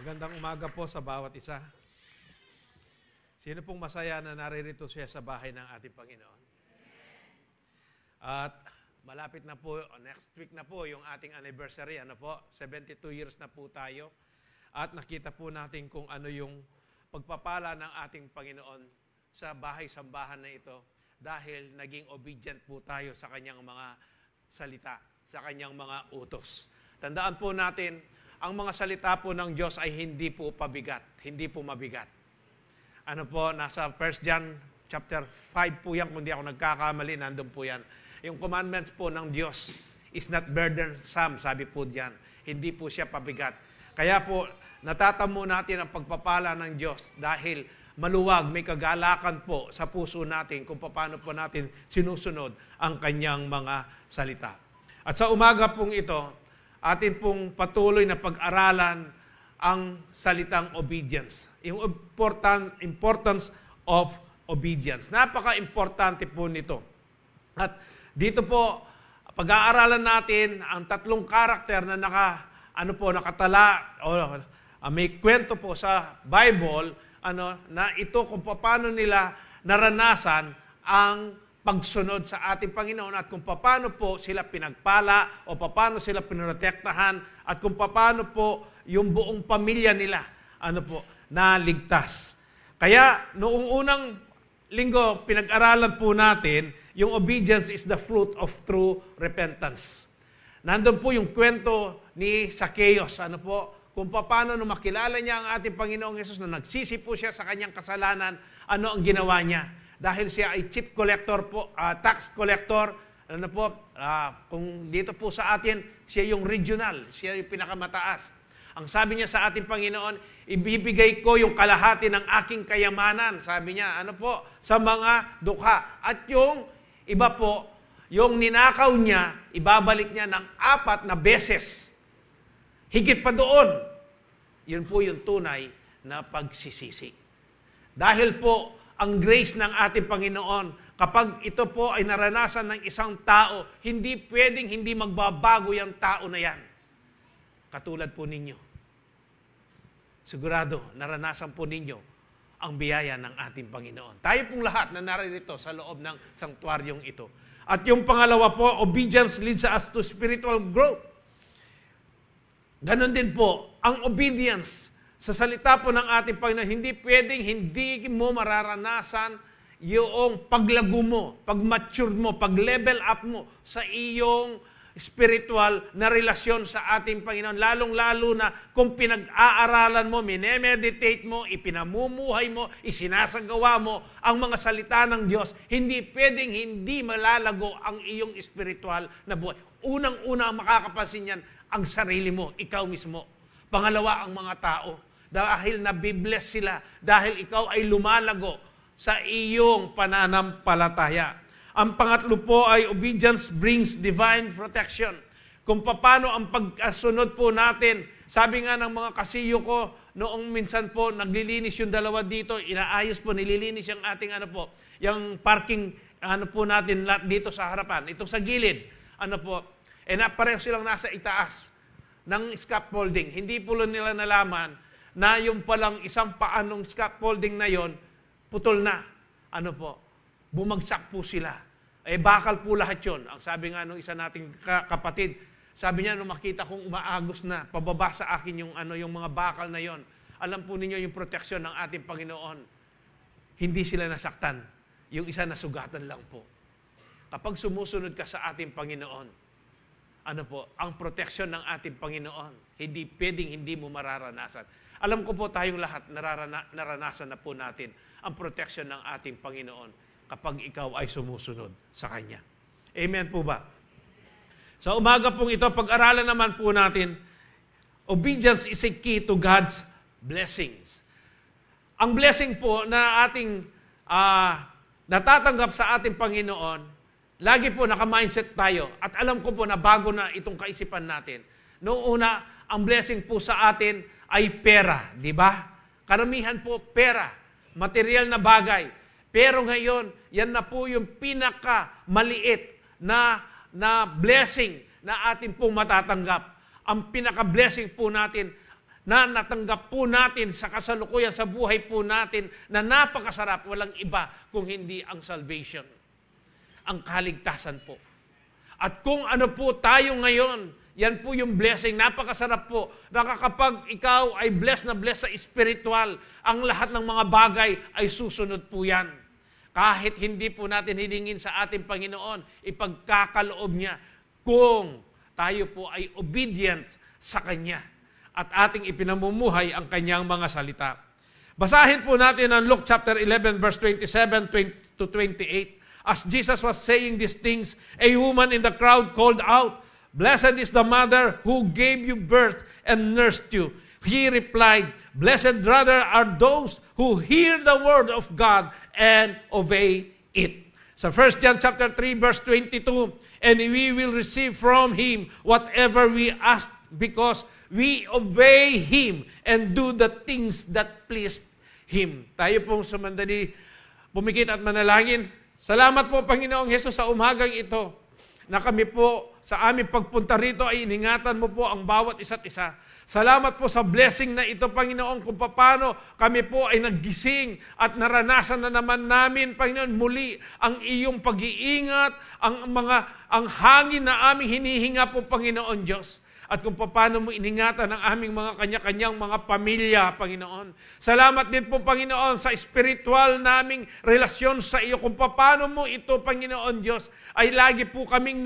Magandang umaga po sa bawat isa. Sino pong masaya na naririto siya sa bahay ng ating Panginoon? At malapit na po, next week na po yung ating anniversary. 72 years na po tayo. At nakita po natin kung ano yung pagpapala ng ating Panginoon sa bahay-sambahan na ito dahil naging obedient po tayo sa kanyang mga salita, sa kanyang mga utos. Tandaan po natin, ang mga salita po ng Diyos ay hindi po pabigat, hindi po mabigat. Nasa 1 John chapter 5 po yan, kung di ako nagkakamali, nandun po yan. Yung commandments po ng Diyos is not burdensome, sabi po diyan. Hindi po siya pabigat. Kaya po, natatamo natin ang pagpapala ng Diyos dahil maluwag, may kagalakan po sa puso natin kung paano po natin sinusunod ang kanyang mga salita. At sa umaga pong ito, atin pong patuloy na pag-aralan ang salitang obedience. Yung importance of obedience. Napaka-importante po nito. At dito po, pag-aaralan natin ang tatlong karakter na nakatala o may kwento po sa Bible na ito kung paano nila naranasan ang pagsunod sa ating Panginoon at kung paano po sila pinagpala o paano sila pinotektahan at kung paano po yung buong pamilya nila naligtas. Kaya noong unang linggo pinag-aralan po natin yung obedience is the fruit of true repentance. Nandun po yung kwento ni Zacchaeus, kung paano nung makilala niya ang ating Panginoong Hesus na nagsisi po siya sa kanyang kasalanan, ano ang ginawa niya? Dahil siya ay chief collector po, tax collector, kung dito po sa atin, siya yung regional, siya yung pinakamataas. Ang sabi niya sa ating Panginoon, ibibigay ko yung kalahati ng aking kayamanan, sabi niya, sa mga dukha. At yung iba po, yung ninakaw niya, ibabalik niya ng 4 na beses. Higit pa doon. Yun po yung tunay na pagsisisi. Dahil po, ang grace ng ating Panginoon, kapag ito po ay naranasan ng isang tao, hindi pwedeng hindi magbabago yung tao na yan. Katulad po ninyo. Sigurado, naranasan po ninyo ang biyaya ng ating Panginoon. Tayo pong lahat na naririto sa loob ng sanktuaryong ito. At yung pangalawa po, obedience leads us to spiritual growth. Ganon din po, ang obedience sa salita po ng ating Panginoon, hindi pwedeng hindi mo mararanasan yung paglago mo, pag-mature mo, pag-level up mo sa iyong spiritual na relasyon sa ating Panginoon. Lalong-lalo na kung pinag-aaralan mo, minemeditate mo, ipinamumuhay mo, isinasagawa mo ang mga salita ng Diyos, hindi pwedeng hindi malalago ang iyong spiritual na buhay. Unang-una ang makakapansin yan, ang sarili mo, ikaw mismo. Pangalawa, ang mga tao. Dahil nabibless sila, dahil ikaw ay lumalago sa iyong pananampalataya. Ang pangatlo po ay obedience brings divine protection. Kung paano ang pagkasunod po natin, sabi nga ng mga kasiyo ko, noong minsan po naglilinis yung dalawa dito, inaayos po, nililinis yung ating yung parking po natin dito sa harapan, itong sa gilid, pareho silang nasa itaas ng scaffolding. Hindi po nila nalaman na yung palang isang paanong scaffolding na yon putol na. Bumagsak po sila. Bakal po lahat yon. Ang sabi nga nung isa nating kapatid, sabi niya nung makita kong umaagos na, pababa sa akin yung mga bakal na yon. Alam po ninyo yung proteksyon ng ating Panginoon. Hindi sila nasaktan. Yung isa nasugatan lang po. Kapag sumusunod ka sa ating Panginoon, ang proteksyon ng ating Panginoon, hindi pwedeng hindi mo mararanasan. Alam ko po tayong lahat, naranasan na po natin ang proteksyon ng ating Panginoon kapag ikaw ay sumusunod sa Kanya. Amen po ba? Sa umaga pong ito, pag-aralan naman po natin, obedience is a key to God's blessings. Ang blessing po na ating natatanggap sa ating Panginoon, lagi po naka-mindset tayo. At alam ko po na bago na itong kaisipan natin. Noong una, ang blessing po sa atin ay pera, di ba? Karamihan po pera, material na bagay. Pero ngayon, yan na po yung pinaka-maliit na blessing na atin pong matatanggap. Ang pinaka-blessing po natin na natanggap po natin sa kasalukuyan sa buhay po natin na napakasarap, walang iba kung hindi ang salvation, ang kaligtasan po. At kung ano po tayo ngayon, yan po yung blessing, napakasarap po, na kapag ikaw ay blessed na blessed sa spiritual, ang lahat ng mga bagay ay susunod po yan. Kahit hindi po natin hilingin sa ating Panginoon, ipagkakaloob niya kung tayo po ay obedient sa Kanya at ating ipinamumuhay ang Kanyang mga salita. Basahin po natin ang Luke chapter 11 verse 27 to 28. As Jesus was saying these things, a woman in the crowd called out, "Blessed is the mother who gave you birth and nursed you." He replied, "Blessed rather are those who hear the word of God and obey it." So 1 John chapter 3 verse 22, "And we will receive from Him whatever we ask because we obey Him and do the things that please Him." Tayo pong sumandali, pumikit at manalangin. Salamat po, Panginoong Hesus, sa umagang ito na kami po sa aming pagpunta rito ay iningatan mo po ang bawat isa't isa. Salamat po sa blessing na ito, Panginoon, kung paano kami po ay naggising at naranasan na naman namin, Panginoon, muli ang iyong pag-iingat, ang hangin na aming hinihinga po, Panginoon Diyos. At kung paano mo iningatan ang aming mga kanya-kanyang mga pamilya, Panginoon. Salamat din po, Panginoon, sa spiritual naming relasyon sa iyo. Kung paano mo ito, Panginoon Diyos, ay lagi po kaming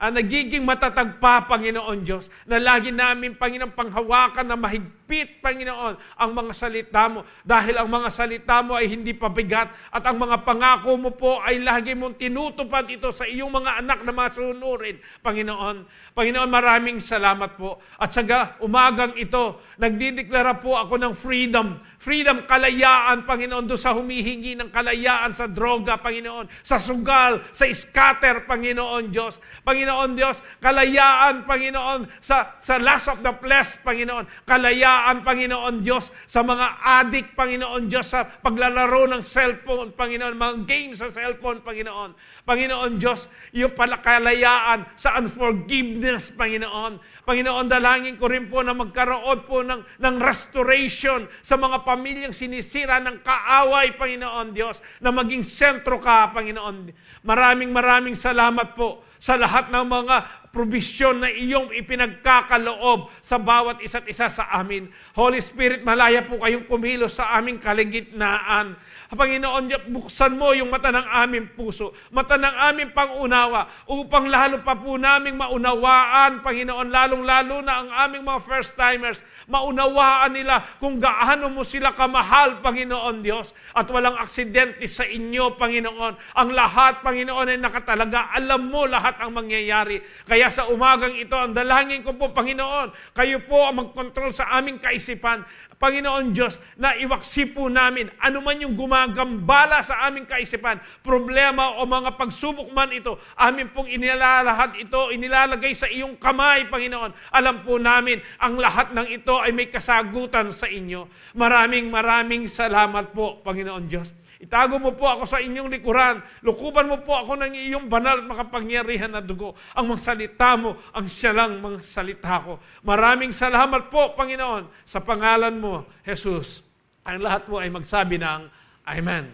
nagiging matatag pa, Panginoon Diyos, na lagi namin, Panginoon, panghawakan na mahigpit, Panginoon, ang mga salita mo. Dahil ang mga salita mo ay hindi pabigat at ang mga pangako mo po ay lagi mong tinutupad ito sa iyong mga anak na masunurin, Panginoon. Panginoon, maraming salamat po. At sa umagang ito, nagdideklara po ako ng freedom. Freedom, kalayaan, Panginoon, doon sa humihingi ng kalayaan sa droga, Panginoon, sa sugal, sa scatter, Panginoon Diyos. Panginoon Diyos, kalayaan, Panginoon, sa lust of the flesh, Panginoon. Kalayaan, Panginoon Diyos, sa mga addict, Panginoon Diyos, sa paglalaro ng cellphone, Panginoon, mga games sa cellphone, Panginoon. Panginoon Diyos, yung palakalayaan sa unforgiveness, Panginoon. Panginoon, dalangin ko rin po na magkaroon po ng restoration sa mga pamilyang sinisira ng kaaway, Panginoon Diyos, na maging sentro ka, Panginoon. Maraming salamat po sa lahat ng mga provision na iyong ipinagkakaloob sa bawat isa't isa sa amin. Holy Spirit, malaya po kayong kumilos sa aming kaligitnaan. Panginoon, buksan mo yung mata ng aming puso, mata ng aming pangunawa, upang lalo pa po naming maunawaan, Panginoon, lalong-lalo na ang aming mga first-timers, maunawaan nila kung gaano mo sila kamahal, Panginoon Diyos, at walang aksidente sa inyo, Panginoon. Ang lahat, Panginoon, ay nakatalaga. Alam mo lahat ang mangyayari. Kaya sa umagang ito, ang dalangin ko po, Panginoon, kayo po ang mag-control sa aming kaisipan. Panginoon Diyos, na iwaksi po namin ano man yung gumagambala sa aming kaisipan, problema o mga pagsubok man ito, amin pong inilalagay sa iyong kamay, Panginoon. Alam po namin, ang lahat ng ito ay may kasagutan sa inyo. Maraming salamat po, Panginoon Diyos. Itago mo po ako sa inyong likuran. Lukuban mo po ako ng iyong banal at makapangyarihan na dugo. Ang mga salita mo, ang siya lang mga salita ko. Maraming salamat po, Panginoon, sa pangalan mo, Jesus. Ang lahat po ay magsabi ng Amen.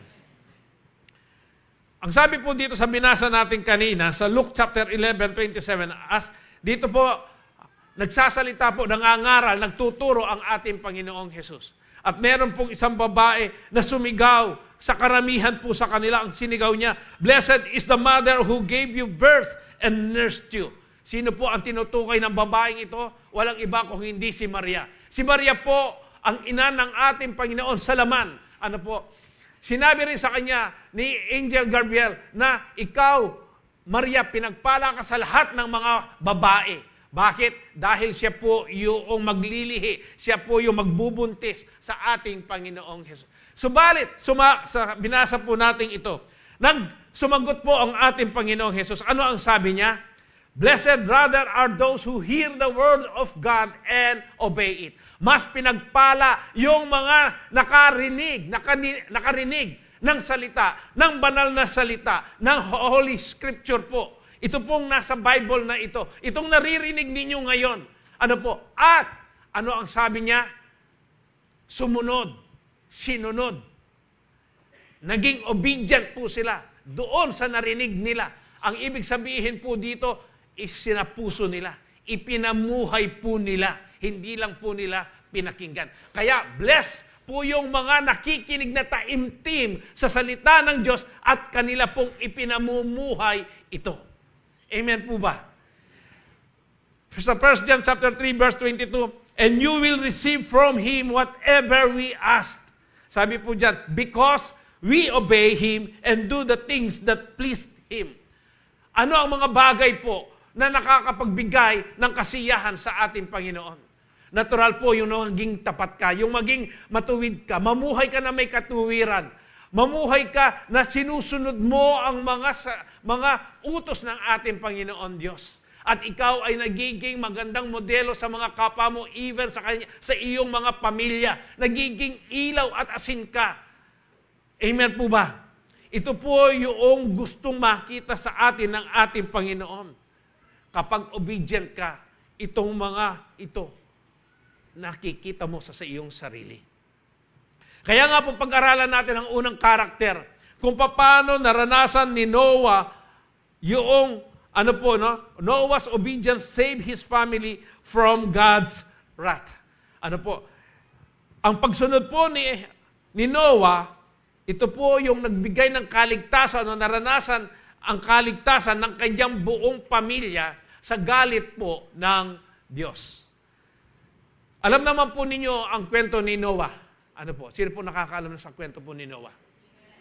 Ang sabi po dito sa binasa natin kanina, sa Luke chapter 11:27, dito po, nagsasalita po, nangangaral, nagtuturo ang ating Panginoong Jesus. At meron pong isang babae na sumigaw. Sa karamihan po sa kanila, ang sinigaw niya, "Blessed is the mother who gave you birth and nursed you." Sino po ang tinutukoy ng babaeng ito? Walang iba kung hindi si Maria. Si Maria po ang ina ng ating Panginoon sa laman. Ano po? Sinabi rin sa kanya ni Angel Gabriel na ikaw, Maria, pinagpala ka sa lahat ng mga babae. Bakit? Dahil siya po yung maglilihi. Siya po yung magbubuntis sa ating Panginoong Jesus. Subalit, binasa po natin ito. Sumagot po ang ating Panginoong Jesus. Ano ang sabi niya? Blessed rather are those who hear the word of God and obey it. Mas pinagpala yung mga nakarinig ng salita, ng banal na salita, ng Holy Scripture po. Ito pong nasa Bible na ito. Itong naririnig ninyo ngayon. Ano po? At Ano ang sabi niya? Sumunod, sinunod. Naging obedient po sila doon sa narinig nila. Ang ibig sabihin po dito, isinapuso nila. Ipinamuhay po nila. Hindi lang po nila pinakinggan. Kaya bless po yung mga nakikinig na taimtim sa salita ng Diyos at kanila pong ipinamumuhay ito. Amen po ba? Sa 1 John chapter 3 verse 22, and you will receive from Him whatever we ask. Sabi po dyan, because we obey Him and do the things that please Him. Ano ang mga bagay po na nakakapagbigay ng kasiyahan sa ating Panginoon? Natural po yung maging tapat ka, yung maging matuwid ka, mamuhay ka na may katuwiran, mamuhay ka na sinusunod mo ang mga utos ng ating Panginoon Diyos. At ikaw ay nagiging magandang modelo sa mga kapwa mo, even sa iyong mga pamilya. Nagiging ilaw at asin ka. Amen po ba? Ito po yung gustong makita sa atin ng ating Panginoon. Kapag obedient ka, itong mga ito, nakikita mo sa iyong sarili. Kaya nga po pag-aralan natin ang unang karakter, kung paano naranasan ni Noah yung Noah's obedience saved his family from God's wrath. Ang pagsunod po ni Noah, ito po yung nagbigay ng kaligtasan o naranasan ang kaligtasan ng kanyang buong pamilya sa galit po ng Diyos. Alam naman po ninyo ang kwento ni Noah. Sino po nakakaalam sa kwento po ni Noah?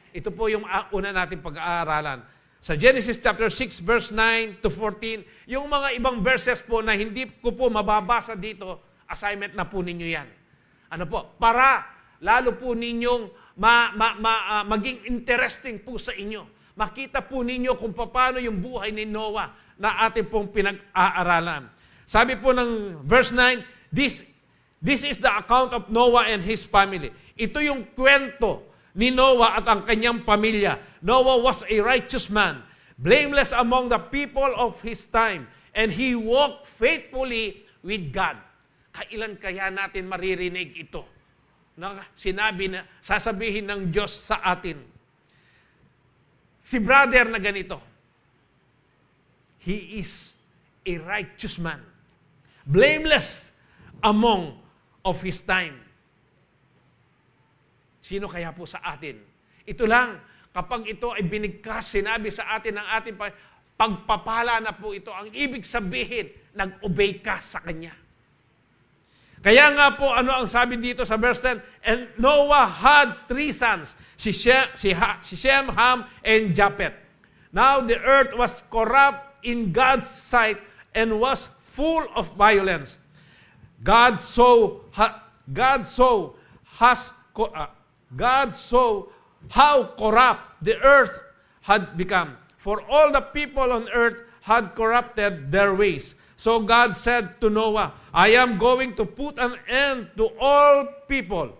Ito po yung una natin pag-aaralan. Sa Genesis chapter 6 verse 9 to 14, yung mga ibang verses po na hindi ko po mababasa dito, assignment na po ninyo yan. Para lalo po ninyong maging interesting po sa inyo. Makita po ninyo kung paano yung buhay ni Noah na ating pong pinag-aaralan. Sabi po ng verse 9, This is the account of Noah and his family. Ito yung kwento ni Noah at ang kanyang pamilya. Noah was a righteous man, blameless among the people of his time, and he walked faithfully with God. Kailan kaya natin maririnig ito? Na sasabihin ng Diyos sa atin. Si brother na ganito, he is a righteous man, blameless among of his time. Sino kaya po sa atin? Ito lang, kapag ito ay binigkas, sinabi sa atin ng ating pagpapala na po ito, ang ibig sabihin, nag-obey ka sa Kanya. Kaya nga po, ano ang sabi dito sa verse 10? And Noah had 3 sons, si Shem, Ham, and Japheth. Now the earth was corrupt in God's sight and was full of violence. God saw how corrupt the earth had become. For all the people on earth had corrupted their ways. So God said to Noah, I am going to put an end to all people,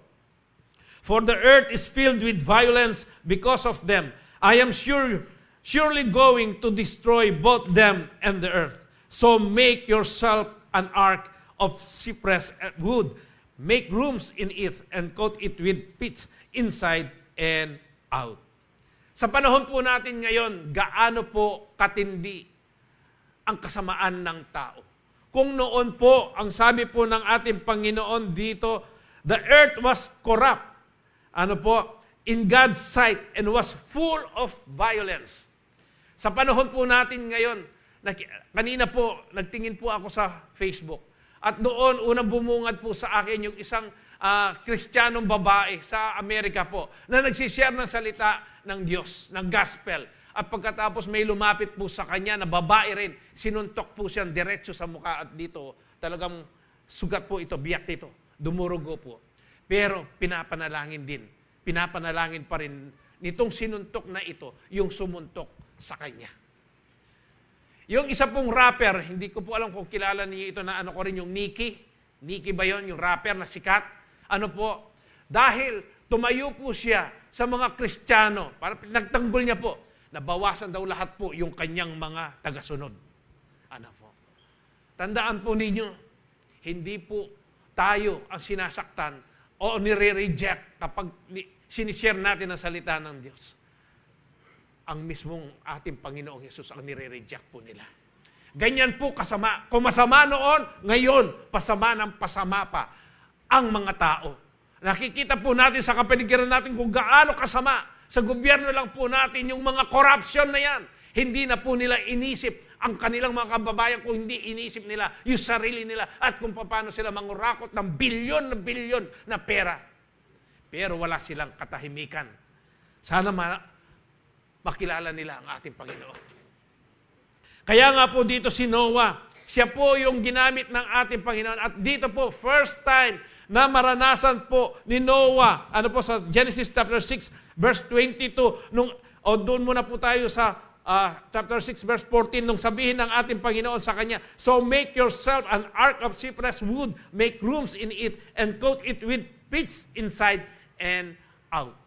for the earth is filled with violence because of them. I am surely going to destroy both them and the earth. So make yourself an ark of cypress wood. Make rooms in it and coat it with pitch inside and out. Sa panahon po natin ngayon, gaano po katindi ang kasamaan ng tao. Kung noon po, ang sabi po ng ating Panginoon dito, the earth was corrupt, in God's sight and was full of violence. Sa panahon po natin ngayon, kanina po, nagtingin po ako sa Facebook. At doon, unang bumungad po sa akin yung isang Kristiyanong babae sa Amerika po na nagsishare ng salita ng Diyos, ng gospel. At pagkatapos may lumapit po sa kanya na babae rin, sinuntok po siyang diretso sa mukha at dito talagang sugat po ito, biyak ito, dumurugo po. Pero pinapanalangin din, pinapanalangin pa rin nitong sinuntok na ito, yung sumuntok sa kanya. Yung isa pong rapper, hindi ko po alam kung kilala niyo ito na ko rin yung Nicki. Nicki ba yun? Yung rapper na sikat? Dahil tumayo po siya sa mga Kristiyano, para nagtanggol niya po, nabawasan daw lahat po yung kanyang mga tagasunod. Tandaan po ninyo, hindi po tayo ang sinasaktan o nire-reject kapag sinishare natin ang salita ng Diyos. Ang mismong ating Panginoong Hesus ang nire-reject po nila. Ganyan po kasama. Kung masama noon, ngayon, pasama ng pasama pa ang mga tao. Nakikita po natin sa kapaligiran natin kung gaano kasama. Sa gobyerno lang po natin yung mga corruption na yan. Hindi na po nila inisip ang kanilang mga kababayan kung hindi inisip nila yung sarili nila at kung paano sila mangurakot ng bilyon na pera. Pero wala silang katahimikan. Sana makilala nila ang ating Panginoon. Kaya nga po dito si Noah, siya po yung ginamit ng ating Panginoon. At dito po, first time na maranasan po ni Noah, sa Genesis chapter 6, verse 22, doon muna po tayo sa chapter 6, verse 14, nung sabihin ng ating Panginoon sa kanya, so make yourself an ark of cypress wood, make rooms in it, and coat it with pitch inside and out.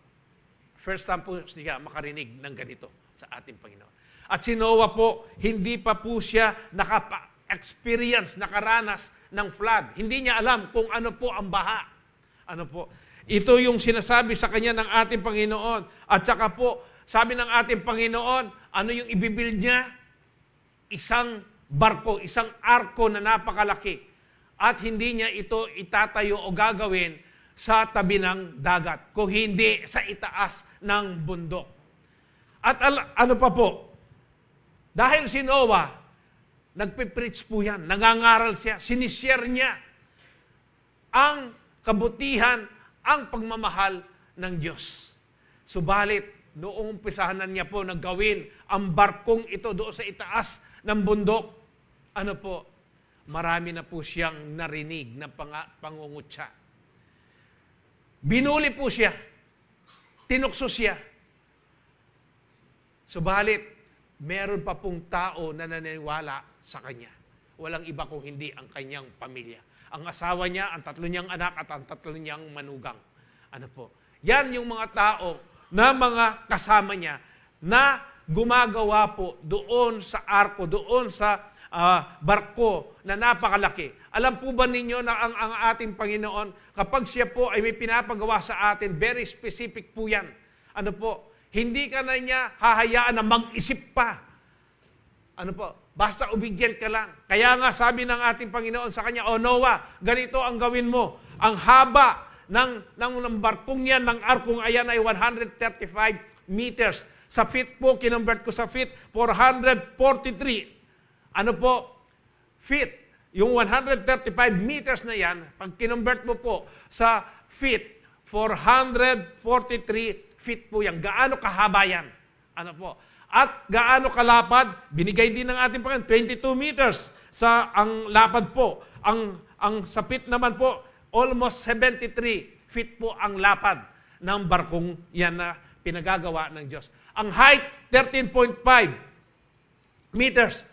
First time po siya makarinig ng ganito sa ating Panginoon. At si Noah po, hindi pa po siya nakaranas ng flood. Hindi niya alam kung ano po ang baha. Ito yung sinasabi sa kanya ng ating Panginoon. At saka po, sabi ng ating Panginoon, ano yung ibibuild niya? Isang barko, isang arko na napakalaki. At hindi niya ito itatayo o gagawin sa tabi ng dagat, kung hindi sa itaas ng bundok. At ano pa po? Dahil si Noah, nagpipreach po yan, nangangaral siya, sinishare niya ang kabutihan, ang pagmamahal ng Diyos. Subalit, noong umpisahan na niya po naggawin ang barkong ito doon sa itaas ng bundok, marami na po siyang narinig na pangungutya. Binuli po siya, tinukso siya. Subalit, meron pa pong tao na naniniwala sa kanya. Walang iba kung hindi ang kanyang pamilya. Ang asawa niya, ang 3 niyang anak at ang 3 niyang manugang. Yan yung mga tao na mga kasama niya na gumagawa po doon sa arko, doon sa barko na napakalaki. Alam po ba ninyo na ang ating Panginoon, kapag siya po ay may pinapagawa sa atin, very specific po yan. Hindi ka na niya hahayaan na mag-isip pa. Basta obedient ka lang. Kaya nga sabi ng ating Panginoon sa kanya, O Noah, ganito ang gawin mo. Ang haba ng barkong yan, ng arkong ayan ay 135 meters. Sa feet po, kinumbert ko sa feet, 443. Feet. Yung 135 meters na yan, pag kinumbert mo po sa feet, 443 feet po yan. Gaano kahaba yan? At gaano kalapad? Binigay din ng ating Panginoon, 22 meters ang lapad po. Ang sa feet naman po, almost 73 feet po ang lapad ng barkong yan na pinagagawa ng Diyos. Ang height, 13.5 meters,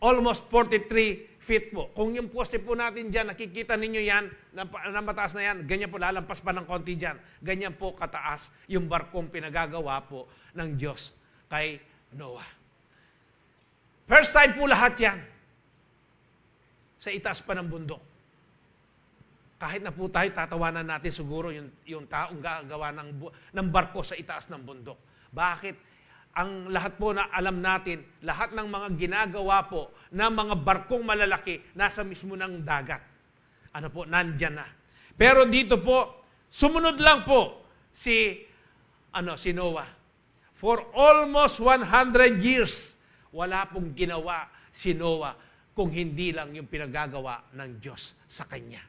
almost 43 feet po. Kung yung poste po natin dyan, nakikita ninyo yan, na mataas na yan, ganyan po, lalampas pa ng konti dyan. Ganyan po kataas yung barkong pinagagawa po ng Diyos kay Noah. First time po lahat yan sa itaas pa ng bundok. Kahit na po tayo, tatawanan natin siguro yung taong gagawa ng barko sa itaas ng bundok. Bakit? Ang lahat po na alam natin, lahat ng mga ginagawa po na mga barkong malalaki nasa mismo ng dagat. Nandyan na. Pero dito po, sumunod lang po si Noah. For almost 100 years, wala pong ginawa si Noah kung hindi lang yung pinagagawa ng Diyos sa kanya.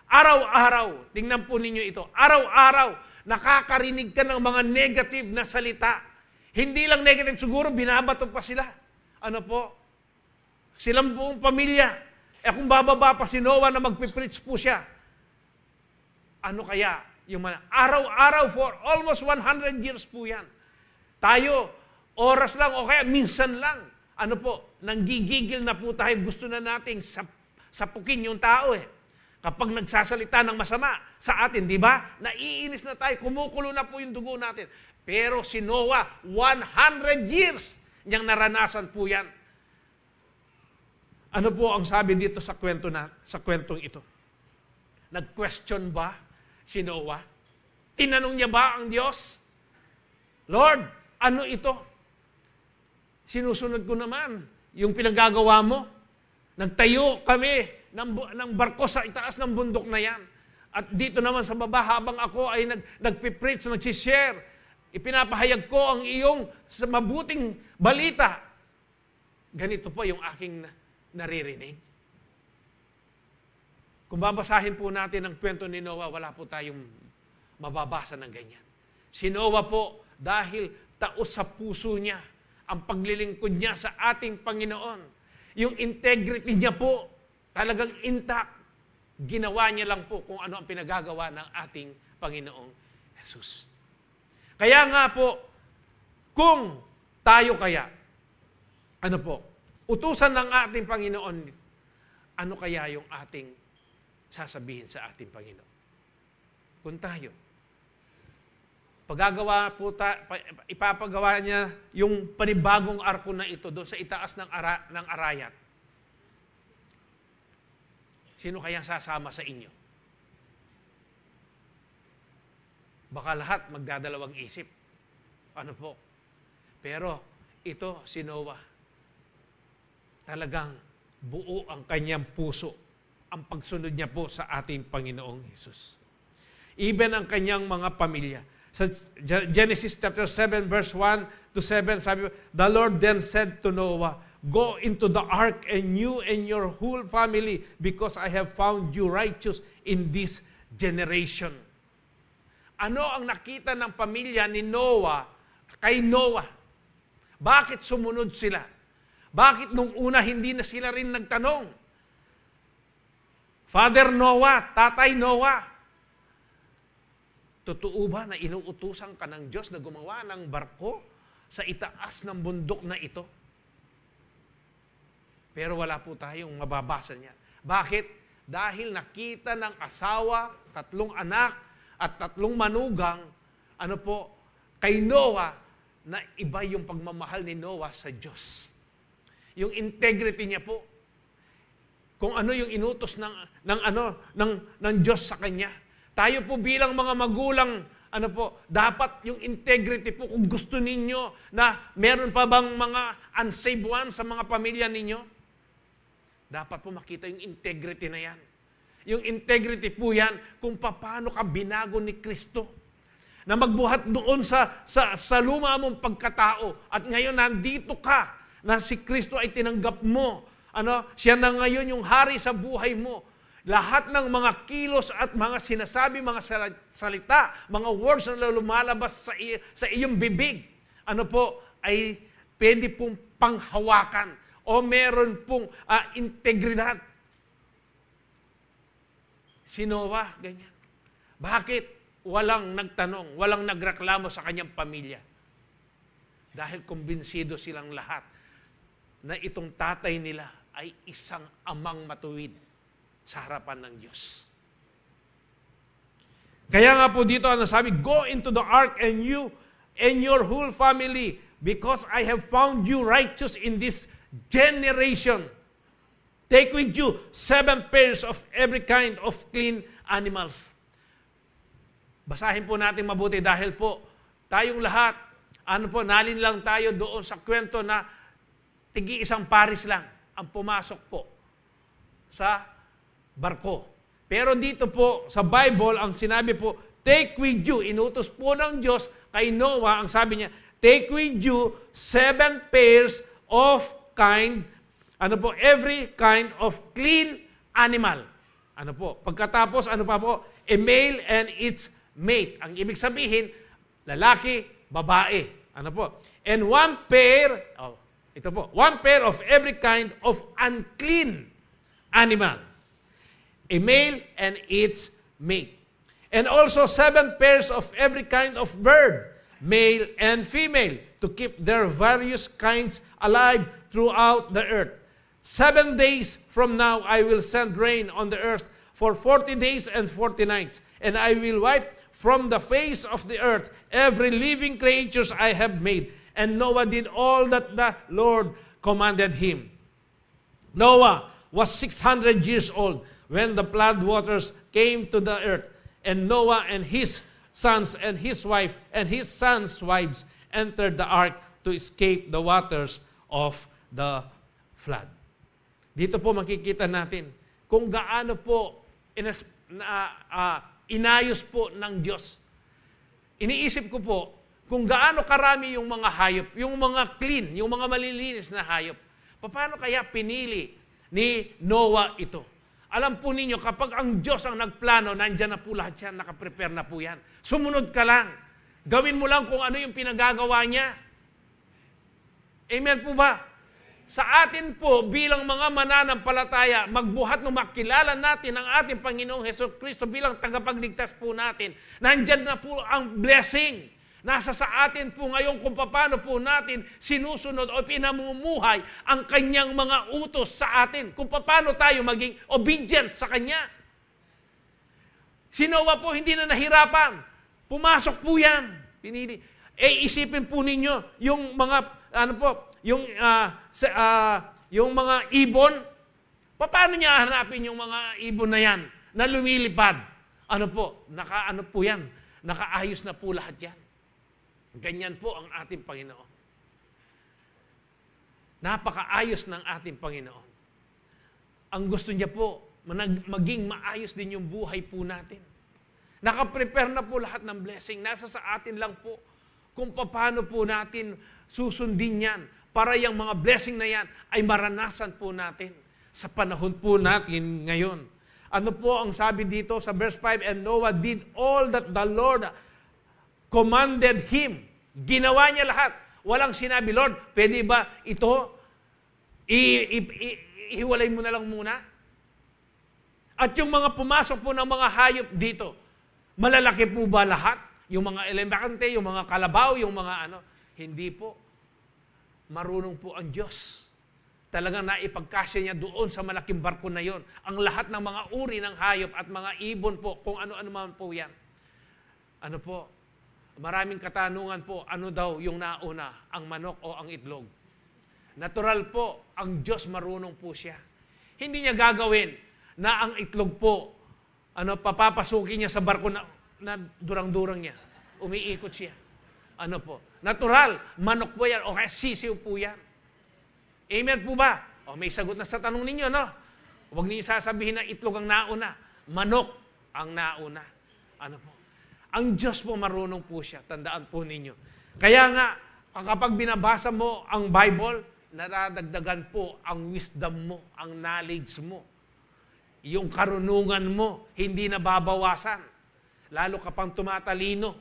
Araw-araw, tingnan po ninyo ito, araw-araw, nakakarinig ka ng mga negative na salita. Hindi lang negative, siguro binabato pa sila. Silang buong pamilya. Kung bababa pa si Noah na magpipreach po siya, kaya? Araw-araw for almost 100 years po yan. Tayo, oras lang o kaya minsan lang. Nanggigigil na po tayo. Gusto na nating sapukin yung tao Kapag nagsasalita ng masama sa atin, di ba? Naiinis na tayo, kumukulo na po yung dugo natin. Pero si Noah, 100 years niyang naranasan po yan. Ano po ang sabi dito sa kwentong ito? Nag-question ba si Noah? Tinanong niya ba ang Diyos? Lord, ano ito? Sinusunod ko naman yung pinagagawa mo. Nagtayo kami ng barko sa itaas ng bundok na yan. At dito naman sa baba, habang ako ay nagpipreach, nagsishare, ipinapahayag ko ang iyong mabuting balita. Ganito po yung aking naririnig. Kung babasahin po natin ang kwento ni Noah, wala po tayong mababasa ng ganyan. Si Noah po, dahil taos sa puso niya, ang paglilingkod niya sa ating Panginoon, yung integrity niya po, talagang intact. Ginawa niya lang po kung ano ang pinagagawa ng ating Panginoong Jesus. Kaya nga po, kung tayo kaya, utusan ng ating Panginoon, ano kaya yung ating sasabihin sa ating Panginoon? Kung tayo, ipapagawa niya yung panibagong arko na ito doon sa itaas ng Arayat. Sino kayang sasama sa inyo? Baka lahat magdadalawang isip. Pero ito, si Noah, talagang buo ang kanyang puso, ang pagsunod niya po sa ating Panginoong Jesus. Even ang kanyang mga pamilya. Sa Genesis chapter 7 verse 1 to 7, sabi, the Lord then said to Noah, go into the ark and you and your whole family, because I have found you righteous in this generation. Ano ang nakita ng pamilya ni Noah kay Noah? Bakit sumunod sila? Bakit nung una hindi na sila rin nagtanong? Father Noah, Tatay Noah, totoo ba na inuutusan ka ng Diyos na gumawa ng barko sa itaas ng bundok na ito? Pero wala po tayong mababasa niya. Bakit? Dahil nakita ng asawa, 3 anak, at 3 manugang, kay Noah, na iba yung pagmamahal ni Noah sa Diyos. Yung integrity niya po. Kung ano yung inutos ng Diyos sa kanya. Tayo po bilang mga magulang, dapat yung integrity po, kung gusto ninyo na meron pa bang mga unsaved ones sa mga pamilya ninyo, dapat po makita yung integrity na yan. Yung integrity po yan kung paano ka binago ni Kristo. Na magbuhat doon sa luma mong pagkatao. At ngayon nandito ka na si Kristo ay tinanggap mo. Siya na ngayon yung hari sa buhay mo. Lahat ng mga kilos at mga sinasabi, mga salita, mga words na lumalabas sa iyong bibig, ay pwede pong panghawakan o meron pong integridad. Si Noah, ganyan. Bakit? Walang nagtanong, walang nagreklamo sa kanyang pamilya. Dahil kumbinsido silang lahat na itong tatay nila ay isang amang matuwid sa harapan ng Diyos. Kaya nga po dito, sabi, go into the ark and you and your whole family, because I have found you righteous in this generation. Take with you 7 pairs of every kind of clean animals. Basahin po natin mabuti dahil po tayong lahat, nalin lang tayo doon sa kwento na tig-1 paris lang ang pumasok po sa barko. Pero dito po sa Bible, ang sinabi po, take with you, inutos po ng Diyos kay Noah, ang sabi niya, take with you 7 pairs of every kind of clean animal. Pagkatapos, a male and its mate. Ang ibig sabihin, lalaki, babae. And 1 pair, 1 pair of every kind of unclean animal. A male and its mate. And also 7 pairs of every kind of bird, male and female, to keep their various kinds alive throughout the earth. 7 days from now, I will send rain on the earth for 40 days and 40 nights. And I will wipe from the face of the earth every living creature I have made. And Noah did all that the Lord commanded him. Noah was 600 years old when the flood waters came to the earth, and Noah and his sons and his wife and his sons' wives entered the ark to escape the waters of the flood. Dito po makikita natin kung gaano po inayos po ng Diyos. Iniisip ko po kung gaano karami yung mga hayop, yung mga clean, yung mga malilinis na hayop. Paano kaya pinili ni Noah ito? Alam po ninyo, kapag ang Diyos ang nagplano, nandyan na po lahat yan, nakaprepare na po yan. Sumunod ka lang. Gawin mo lang kung ano yung pinagagawa niya. Amen po ba? Sa atin po, bilang mga mananampalataya, magbuhat na makilala natin ang ating Panginoong Hesukristo bilang tagapagligtas po natin. Nandyan na po ang blessing. Nasa sa atin po ngayon kung paano po natin sinusunod o pinamumuhay ang kanyang mga utos sa atin. Kung paano tayo maging obedient sa kanya. Si Noah po hindi na nahirapan. Pumasok po yan. Pinili. Isipin po ninyo yung mga, yung mga ibon. Paano niya hanapin yung mga ibon na yan na lumilipad? Naka Nakaayos na po lahat yan. Ganyan po ang ating Panginoon. Napakaayos ng ating Panginoon. Ang gusto niya po, maging maayos din yung buhay po natin. Nakaprepare na po lahat ng blessing. Nasa sa atin lang po kung paano po natin susundin yan para yung mga blessing na yan ay maranasan po natin sa panahon po natin ngayon. Ano po ang sabi dito sa verse 5? And Noah did all that the Lord commanded him. Ginawa niya lahat. Walang sinabi, Lord, pwede ba ito? Ihiwalay mo na lang muna. At yung mga pumasok po ng mga hayop dito, malalaki po ba lahat? Yung mga elemento, yung mga kalabaw, yung mga hindi po. Marunong po ang Diyos. Talagang naipagkasya niya doon sa malaking barko na yon. Ang lahat ng mga uri ng hayop at mga ibon po, kung ano-ano man po yan. Maraming katanungan po, ano daw yung nauna, ang manok o ang itlog? Natural po, ang Diyos marunong po siya. Hindi niya gagawin na ang itlog po, papapasukin niya sa barko na durang-durang niya. Umiikot siya. Natural, manok po yan, o kaya sisiw po yan. Amen po ba? May sagot na sa tanong ninyo, no? Huwag niyo sasabihin na itlog ang nauna. Manok ang nauna. Ang Diyos po marunong po siya. Tandaan po ninyo. Kaya nga, kapag binabasa mo ang Bible, naradagdagan po ang wisdom mo, ang knowledge mo. Yung karunungan mo, hindi nababawasan. Lalo ka pang tumatalino.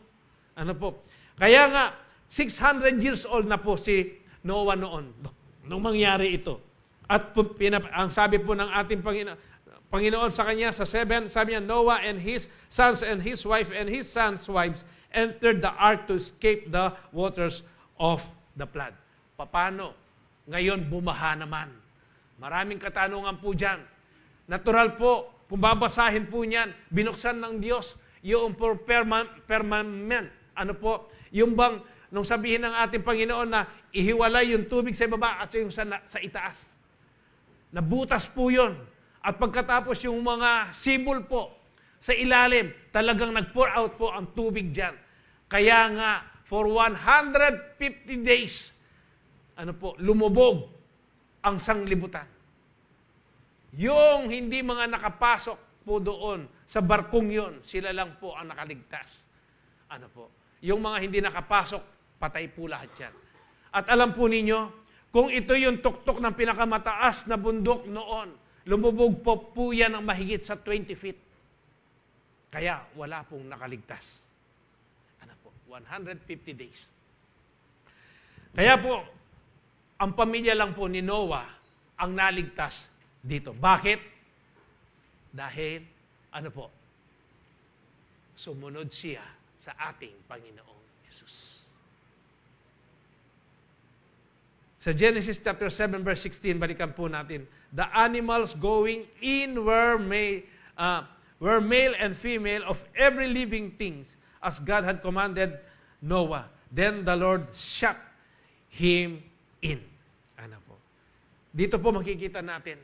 Kaya nga, 600 years old na po si Noah noon. Nung mangyari ito. At ang sabi po ng ating Panginoon sa kanya, sa 7, sabi niya, Noah and his sons and his wife and his sons' wives entered the ark to escape the waters of the flood. Paano? Ngayon, bumaha naman. Maraming katanungan po dyan. Natural po, kung babasahin po niyan, binuksan ng Diyos yung permanent. Yung bang, nung sabihin ng ating Panginoon na ihiwalay yung tubig sa baba at yung sa itaas. Nabutas po yun. At pagkatapos yung mga sibol po sa ilalim, talagang nag-pour out po ang tubig dyan. Kaya nga, for 150 days, lumubog ang sanglibutan. Yung hindi mga nakapasok po doon sa barkong yon, sila lang po ang nakaligtas. Yung mga hindi nakapasok, patay po lahat yan. At alam po ninyo, kung ito yung tuktok ng pinakamataas na bundok noon, lumubog po yan ng mahigit sa 20 feet. Kaya wala pong nakaligtas. 150 days. Kaya po, ang pamilya lang po ni Noah ang naligtas dito. Bakit? Dahil, sumunod siya sa ating Panginoong Yesus. Sa Genesis chapter 7 verse 16, balikan po natin. The animals going in were male and female of every living things, as God had commanded Noah. Then the Lord shut him in. Dito po makikita natin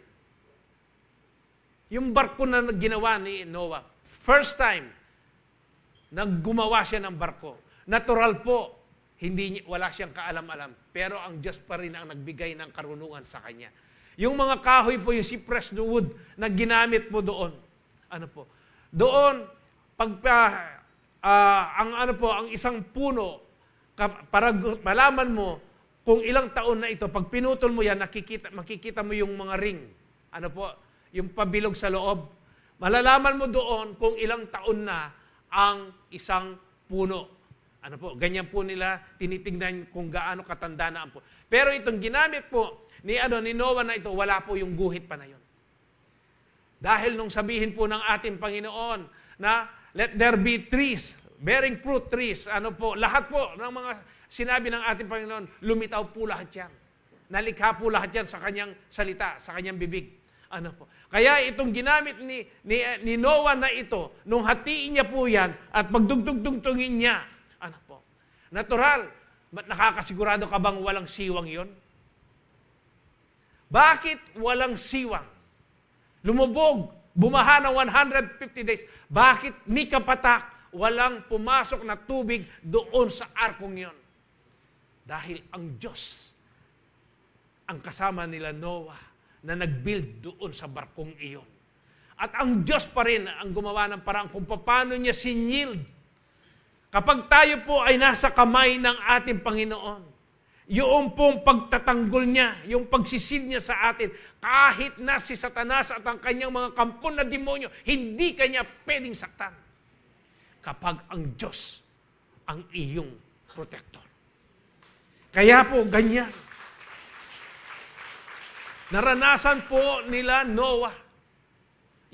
Yung barko na ginawa ni Noah, first time, naggumawa siya ng barko. Natural po, wala siyang kaalam-alam. Pero ang Diyos pa rin ang nagbigay ng karunungan sa kanya. Yung mga kahoy po, yung cypress wood na ginamit po doon. Doon, ang isang puno, para malaman mo kung ilang taon na ito, pag pinutol mo yan, makikita mo yung mga ring. Yung pabilog sa loob. Malalaman mo doon kung ilang taon na ang isang puno. Ganyan po nila tinitingnan kung gaano katanda na ang puno. Pero itong ginamit po ni Noah na ito, wala po yung guhit pa na yun. Dahil nung sabihin po ng ating Panginoon na let there be trees, bearing fruit trees, lahat po ng mga sinabi ng ating Panginoon, lumitaw po lahat yan. Nalikha po lahat yan sa kanyang salita, sa kanyang bibig. Kaya itong ginamit ni Noah na ito, nung hatiin niya po yan at pagdugtugtugtungin niya, natural, nakakasigurado ka bang walang siwang yon? Bakit walang siwang? Lumubog, bumaha ng 150 days. Bakit ni kapatak walang pumasok na tubig doon sa arkong yon? Dahil ang Diyos ang kasama nila Noah na nag-build doon sa barkong iyon. At ang Diyos pa rin ang gumawa ng parang kung paano niya sinild. Kapag tayo po ay nasa kamay ng ating Panginoon, yung pong pagtatanggol niya, yung pagsisid niya sa atin, kahit na si Satanas at ang kanyang mga kampon na demonyo, hindi kanya pwedeng saktan. Kapag ang Diyos ang iyong protector. Kaya po, ganyan. Naranasan po nila Noah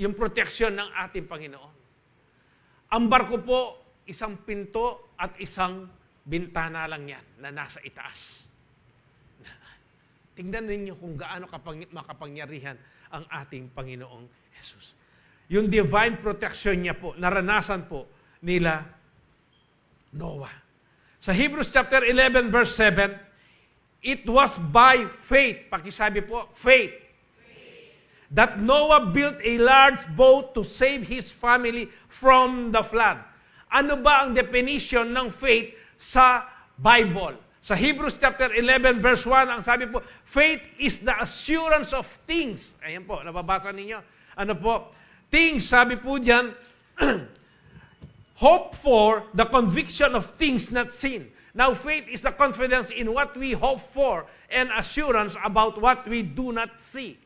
yung proteksyon ng ating Panginoon. Ang barko po, isang pinto at isang bintana lang yan na nasa itaas. Tingnan ninyo kung gaano makapangyarihan ang ating Panginoong Jesus. Yung divine protection niya po, naranasan po nila Noah. Sa Hebrews chapter 11 verse 7, it was by faith, pakisabi po, faith, that Noah built a large boat to save his family from the flood. Ano ba ang definition ng faith sa Bible? Sa Hebrews chapter 11 verse 1, ang sabi po, faith is the assurance of things. Ayan po, nababasa ninyo. Things, sabi po diyan, hope for, the conviction of things not seen. Now, faith is the confidence in what we hope for and assurance about what we do not see.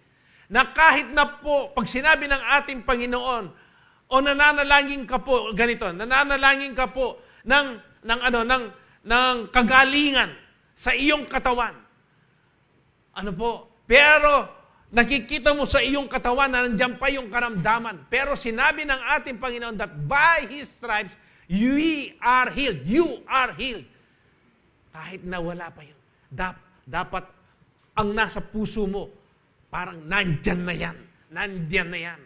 Na kahit na po, pag sinabi ng ating Panginoon, o nananalangin ka po, ganito, nananalangin ka po ng kagalingan sa iyong katawan. Pero nakikita mo sa iyong katawan na nandiyan pa yung karamdaman. Pero sinabi ng ating Panginoon that by His stripes, we are healed. You are healed. Kahit na wala pa yun. Dapat ang nasa puso mo, parang nandyan na yan. Nandyan na yan.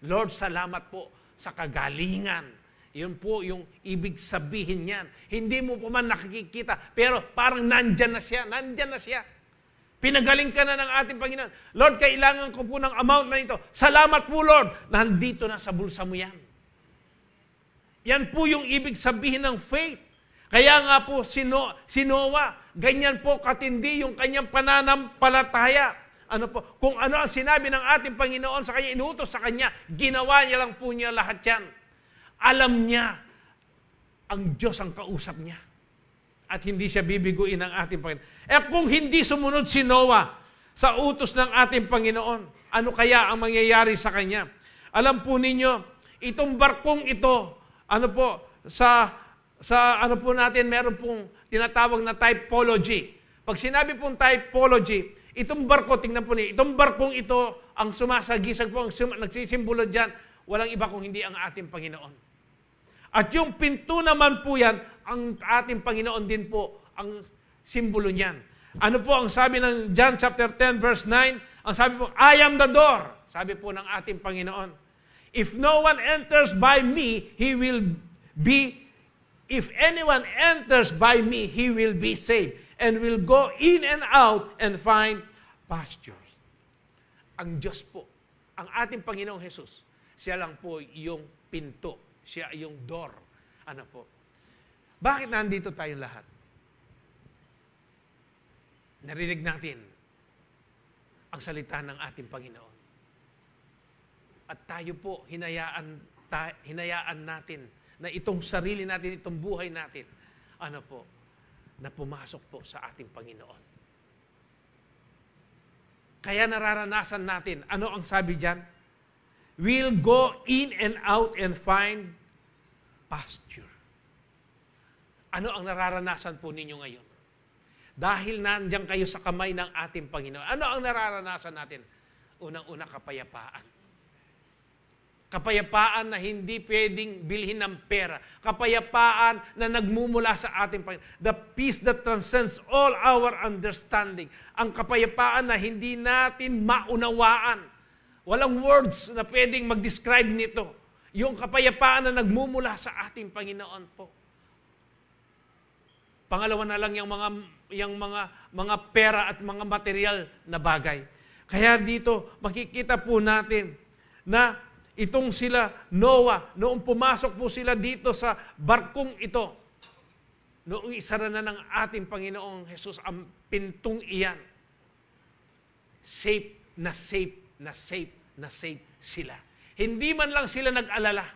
Lord, salamat po sa kagalingan. Yun po yung ibig sabihin niyan. Hindi mo po man nakikita, pero parang nandyan na siya. Nandyan na siya. Pinagaling ka na ng ating Panginoon. Lord, kailangan ko po ng amount na ito. Salamat po, Lord. Nandito na sa bulsa mo yan. Yan po yung ibig sabihin ng faith. Kaya nga po si Noah, ganyan po katindi yung kanyang pananampalataya. Kung ano ang sinabi ng ating Panginoon sa kanya, inutos sa kanya, ginawa niya lang po niya lahat yan. Alam niya, ang Diyos ang kausap niya. At hindi siya bibiguin ng ating Panginoon. Kung hindi sumunod si Noah sa utos ng ating Panginoon, ano kaya ang mangyayari sa kanya? Alam po ninyo, itong barkong ito, natin, meron pong tinatawag na typology. Pag sinabi pong typology, itong barko, tingnan po niyo, itong barkong ito, ang sumasagisag po, ang nagsisimbolo dyan, walang iba kung hindi ang ating Panginoon. At yung pinto naman po yan, ang ating Panginoon din po ang simbolo niyan. Ano po ang sabi ng John chapter 10 verse 9? Ang sabi po, I am the door. Sabi po ng ating Panginoon. If no one enters by me, if anyone enters by me, he will be saved and will go in and out and find pasture. Ang Diyos po Ang ating Panginoong Jesus, siya lang po yung pinto. Siya yung door. Ano po? Bakit nandito tayong lahat? Narinig natin ang salita ng ating Panginoon. At tayo po, hinayaan natin na itong sarili natin, itong buhay natin, ano po, na pumasok po sa ating Panginoon. Kaya nararanasan natin, ano ang sabi diyan? We'll go in and out and find pasture. Ano ang nararanasan po ninyo ngayon? Dahil nandiyan kayo sa kamay ng ating Panginoon. Ano ang nararanasan natin? Unang-una, kapayapaan. Kapayapaan na hindi pwedeng bilhin ng pera. Kapayapaan na nagmumula sa ating Panginoon. The peace that transcends all our understanding. Ang kapayapaan na hindi natin maunawaan. Walang words na pwedeng mag-describe nito. Yung kapayapaan na nagmumula sa ating Panginoon po. Pangalawa na lang yung mga pera at mga material na bagay. Kaya dito makikita po natin na itong sila Noah, noong pumasok po sila dito sa barkong ito, noong isara na ng ating Panginoong Jesus ang pintong iyan, safe sila. Hindi man lang sila nag-alala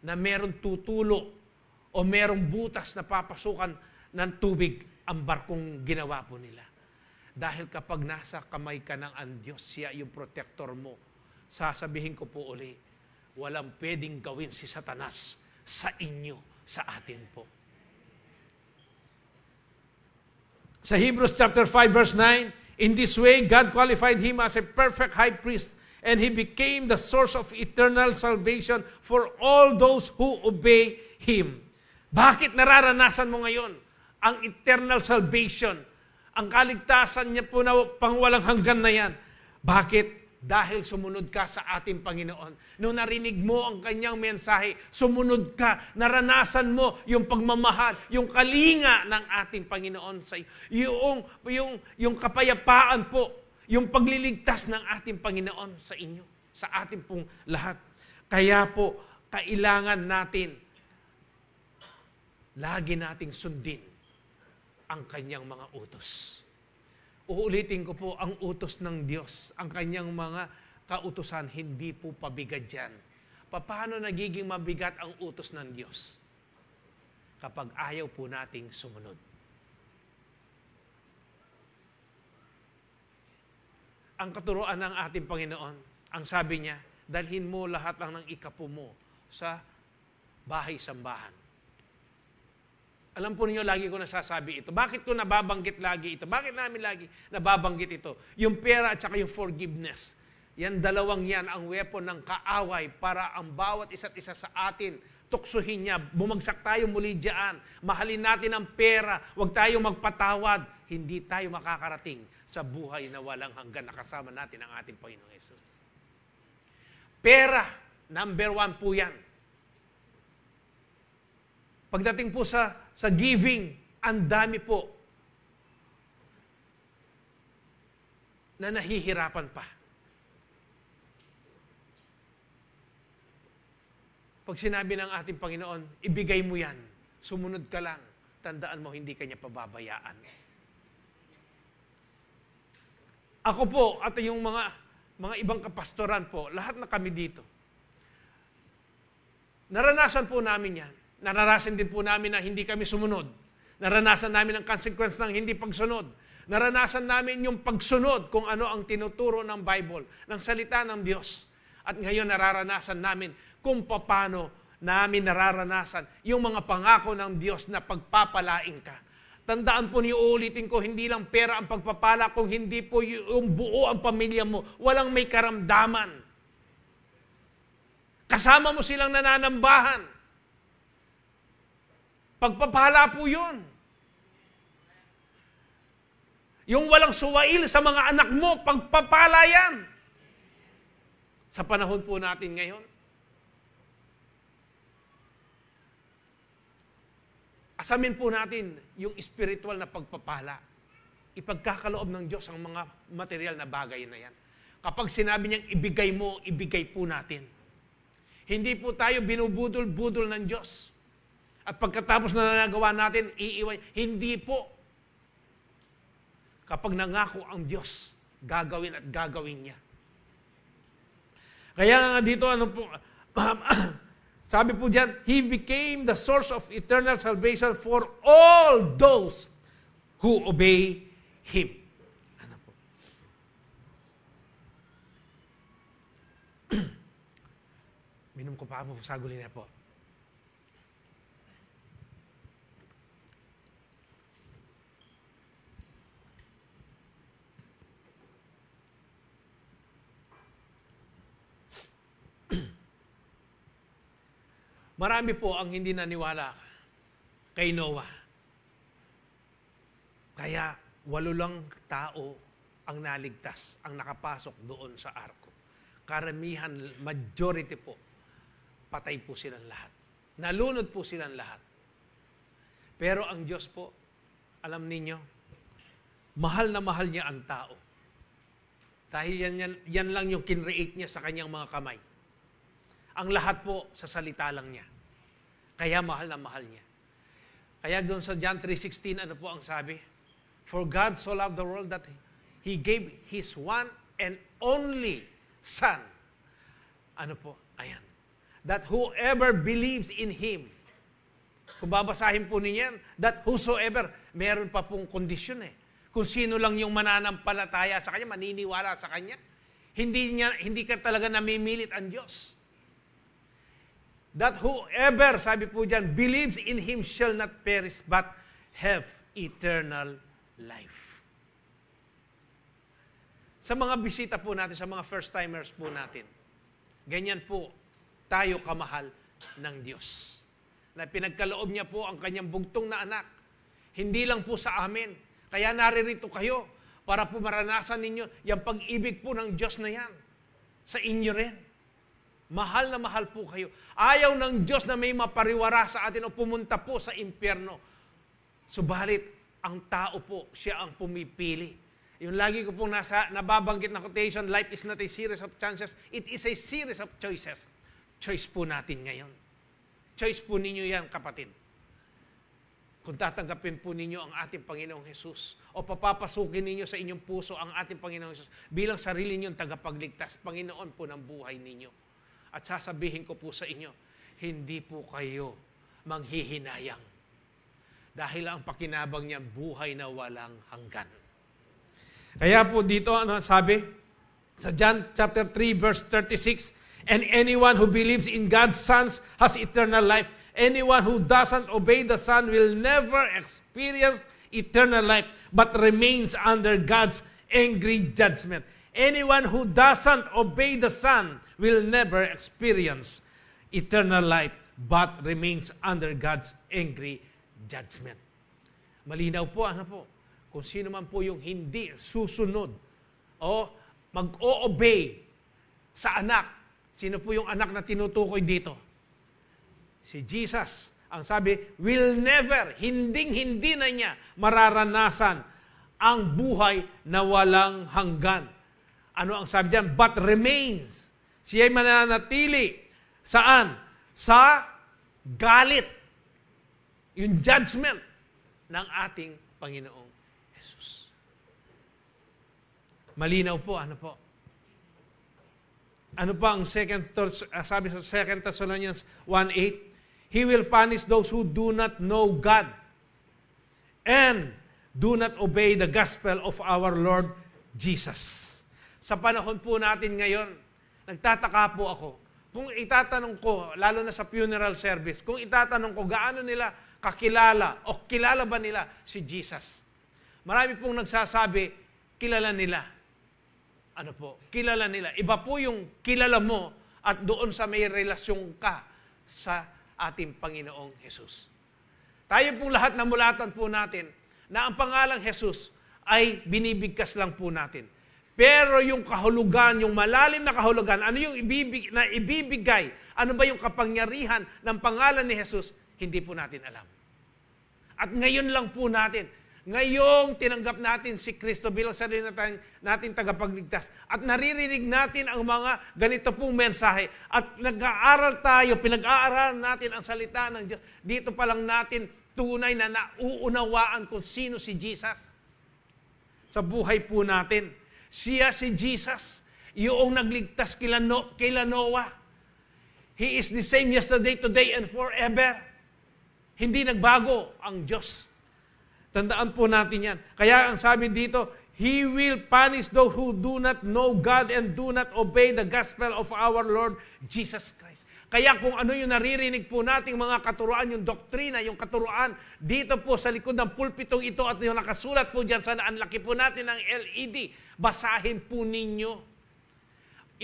na merong tutulo o merong butas na papasukan ng tubig ang barkong ginawa po nila. Dahil kapag nasa kamay ka ng ang Diyos, siya yung protector mo. Sasabihin ko po uli, walang pwedeng gawin si Satanas sa inyo, sa atin po. Sa Hebrews chapter 5 verse 9, in this way, God qualified him as a perfect high priest, and he became the source of eternal salvation for all those who obey him. Bakit nararanasan mo ngayon ang eternal salvation? Ang kaligtasan niya po na pangwalang hanggan na yan. Bakit? Dahil sumunod ka sa ating Panginoon. Nung narinig mo ang kanyang mensahe, sumunod ka, naranasan mo yung pagmamahal, yung kalinga ng ating Panginoon sa iyo. Yung kapayapaan po, yung pagliligtas ng ating Panginoon sa inyo, sa ating pong lahat. Kaya po, kailangan natin, lagi nating sundin ang kanyang mga utos. Uulitin ko po, ang utos ng Diyos, ang kanyang mga kautusan, hindi po pabigat yan. Paano nagiging mabigat ang utos ng Diyos? Kapag ayaw po nating sumunod. Ang katuruan ng ating Panginoon, ang sabi niya, dalhin mo lahat ng ikapo mo sa bahay-sambahan. Alam po niyo, lagi ko nasasabi ito. Bakit ko nababanggit lagi ito? Bakit namin lagi nababanggit ito? Yung pera at saka yung forgiveness. Yan dalawang yan ang weapon ng kaaway para ang bawat isa't isa sa atin tuksuhin niya. Bumagsak tayo muli diyan. Mahalin natin ang pera. Huwag tayo magpatawad. Hindi tayo makakarating sa buhay na walang hanggan na kasama natin ang ating Panginoong Hesus. Pera, number 1 po yan. Pagdating po sa giving, ang dami po na nahihirapan pa. Pag sinabi ng ating Panginoon, ibigay mo yan, sumunod ka lang, tandaan mo, hindi ka niya pababayaan. Ako po, at yung mga ibang kapastoran po, lahat na kami dito, naranasan po namin yan. Naranasan din po namin na hindi kami sumunod. Naranasan namin ang consequence ng hindi pagsunod. Naranasan namin yung pagsunod kung ano ang tinuturo ng Bible, ng salita ng Diyos. At ngayon nararanasan namin kung paano namin nararanasan yung mga pangako ng Diyos na pagpapalain ka. Tandaan po niyo, ulitin ko, hindi lang pera ang pagpapala, kung hindi po yung buo ang pamilya mo, walang may karamdaman. Kasama mo silang nananambahan. Pagpapala po yun. Yung walang suwail sa mga anak mo, pagpapala yan. Sa panahon po natin ngayon, asamin po natin yung spiritual na pagpapala. Ipagkakaloob ng Diyos ang mga material na bagay na yan. Kapag sinabi niyang ibigay mo, ibigay po natin. Hindi po tayo binubudol-budol ng Diyos. At pagkatapos na nagawa natin, iiwan. Hindi po. Kapag nangako ang Diyos, gagawin at gagawin niya. Kaya nga dito, ano po, sabi po diyan, He became the source of eternal salvation for all those who obey Him. Ano po? Minom ko pa po sa gulin na po. Marami po ang hindi naniwala kay Noah. Kaya 8 lang tao ang naligtas, ang nakapasok doon sa arko. Karamihan, majority po, patay po silang lahat. Nalunod po silang lahat. Pero ang Diyos po, alam ninyo, mahal na mahal niya ang tao. Dahil yan lang yung kinreate niya sa kanyang mga kamay. Ang lahat po sa salita lang niya. Kaya mahal na mahal niya. Kaya doon sa John 3:16, ano po ang sabi? For God so loved the world that He gave His one and only Son. Ano po? Ayan. That whoever believes in Him, kung babasahin po ninyo yan, that whosoever, meron pa pong kondisyon eh. Kung sino lang yung mananampalataya sa Kanya, maniniwala sa Kanya, hindi ka talaga namimilit ang Diyos. That whoever, sabi po dyan, believes in Him shall not perish but have eternal life. Sa mga bisita po natin, sa mga first-timers po natin, ganyan po tayo kamahal ng Diyos. Na pinagkaloob niya po ang kanyang bugtong na anak. Hindi lang po sa amin. Kaya naririto kayo para po maranasan ninyo yung pag-ibig po ng Diyos na yan. Sa inyo rin. Mahal na mahal po kayo. Ayaw ng Diyos na may mapariwara sa atin o pumunta po sa impyerno. Subalit, ang tao po, siya ang pumipili. Yung lagi ko pong nababanggit na quotation, life is not a series of chances, it is a series of choices. Choice po natin ngayon. Choice po ninyo yan, kapatid. Kung tatanggapin po ninyo ang ating Panginoong Jesus o papapasukin ninyo sa inyong puso ang ating Panginoong Jesus bilang sarili ninyong tagapagligtas, Panginoon po ng buhay ninyo. At sasabihin ko po sa inyo, hindi po kayo manghihinayang. Dahil ang pakinabang niya, buhay na walang hanggan. Kaya po dito, ano sabi? Sa John chapter 3, verse 36, and anyone who believes in God's Son has eternal life. Anyone who doesn't obey the Son will never experience eternal life, but remains under God's angry judgment. Anyone who doesn't obey the Son will never experience eternal life, but remains under God's angry judgment. Malinaw po, ano po? Kung sino man po yung hindi susunod o mag-o-obey sa anak. Sino po yung anak na tinutukoy dito? Si Jesus. Ang sabi, will never, hinding-hindi na niya mararanasan ang buhay na walang hanggan. Ano ang sabi diyan? But remains. Siya'y mananatili. Saan? Sa galit. Yung judgment ng ating Panginoong Jesus. Malinaw po, ano po? Ano pa ang sabi sa 2 Thessalonians 1:8? He will punish those who do not know God and do not obey the gospel of our Lord Jesus. Sa panahon po natin ngayon, nagtataka po ako. Kung itatanong ko, lalo na sa funeral service, kung itatanong ko gaano nila kakilala o kilala ba nila si Jesus? Marami pong nagsasabi, kilala nila. Ano po? Kilala nila. Iba po yung kilala mo at doon sa may relasyon ka sa ating Panginoong Jesus. Tayo pong lahat namulatan po natin na ang pangalang Jesus ay binibigkas lang po natin. Pero yung kahulugan, yung malalim na kahulugan, ano yung ibibigay, ano ba yung kapangyarihan ng pangalan ni Jesus, hindi po natin alam. At ngayon lang po natin, Ngayong tinanggap natin si Kristo bilang sarili natin tagapagligtas at naririnig natin ang mga ganito pong mensahe at nag-aaral tayo, pinag-aaralan natin ang salita ng Diyos, dito pa lang natin tunay na nauunawaan kung sino si Jesus. Sa buhay po natin, siya si Jesus, yung nagligtas kila Noah. He is the same yesterday, today, and forever. Hindi nagbago ang Diyos. Tandaan po natin yan. Kaya ang sabi dito, He will punish those who do not know God and do not obey the gospel of our Lord Jesus Christ. Kaya kung ano yung naririnig po nating mga katuruan, yung doktrina, yung katuruan, dito po sa likod ng pulpitong ito at yung nakasulat po dyan, sana ang laki po natin ng LED, basahin po ninyo.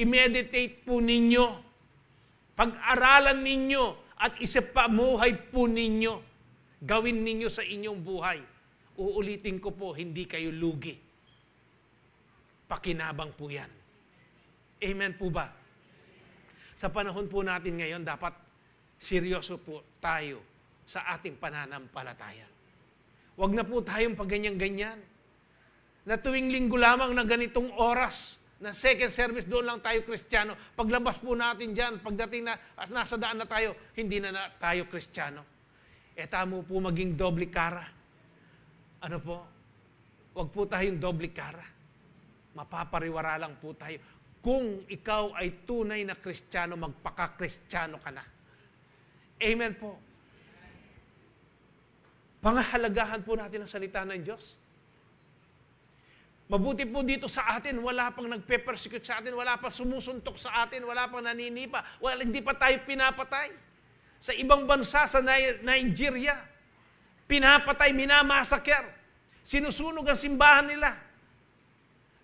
I-meditate po ninyo. Pag-aralan ninyo at isapamuhay po ninyo. Gawin ninyo sa inyong buhay. Uulitin ko po, hindi kayo lugi. Pakinabang po yan. Amen po ba? Sa panahon po natin ngayon, dapat seryoso po tayo sa ating pananampalataya. Huwag na po tayong pagganyan-ganyan. Na tuwing linggo lamang na ganitong oras, na second service, doon lang tayo Kristiyano. Paglabas po natin dyan, pagdating na, nasa daan na tayo, hindi na tayo Kristiyano. Tamo po maging doble kara. Ano po? Huwag po tayong doble kara. Mapapariwara lang po tayo. Kung ikaw ay tunay na Kristiyano, magpaka-Kristiyano ka na. Amen po. Pangahalagahan po natin ang salita ng Diyos. Mabuti po dito sa atin, wala pang nagpe-persecute sa atin, wala pang sumusuntok sa atin, wala pang naninipa, hindi pa tayo pinapatay. Sa ibang bansa, sa Nigeria, pinapatay, minamasakyer, sinusunog ang simbahan nila.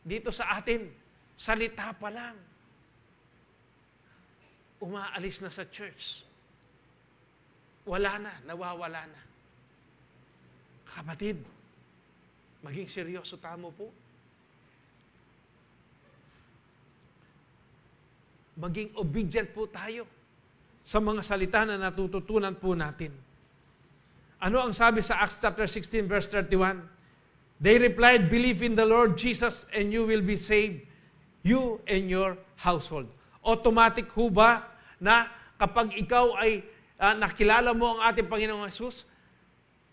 Dito sa atin, salita pa lang. Umaalis na sa church. Wala na, nawawala na. Kapatid, maging seryoso tamo po. Maging obedient po tayo sa mga salita na natututunan po natin. Ano ang sabi sa Acts chapter 16 verse 31? They replied, "Believe in the Lord Jesus and you will be saved, you and your household." Automatic ho ba na kapag ikaw ay nakilala mo ang ating Panginoong Hesus,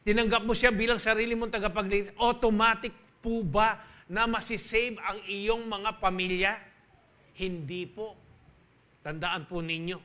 tinanggap mo siya bilang sarili mong tagapagligtas, automatic po ba na masisave ang iyong mga pamilya? Hindi po. Tandaan po ninyo.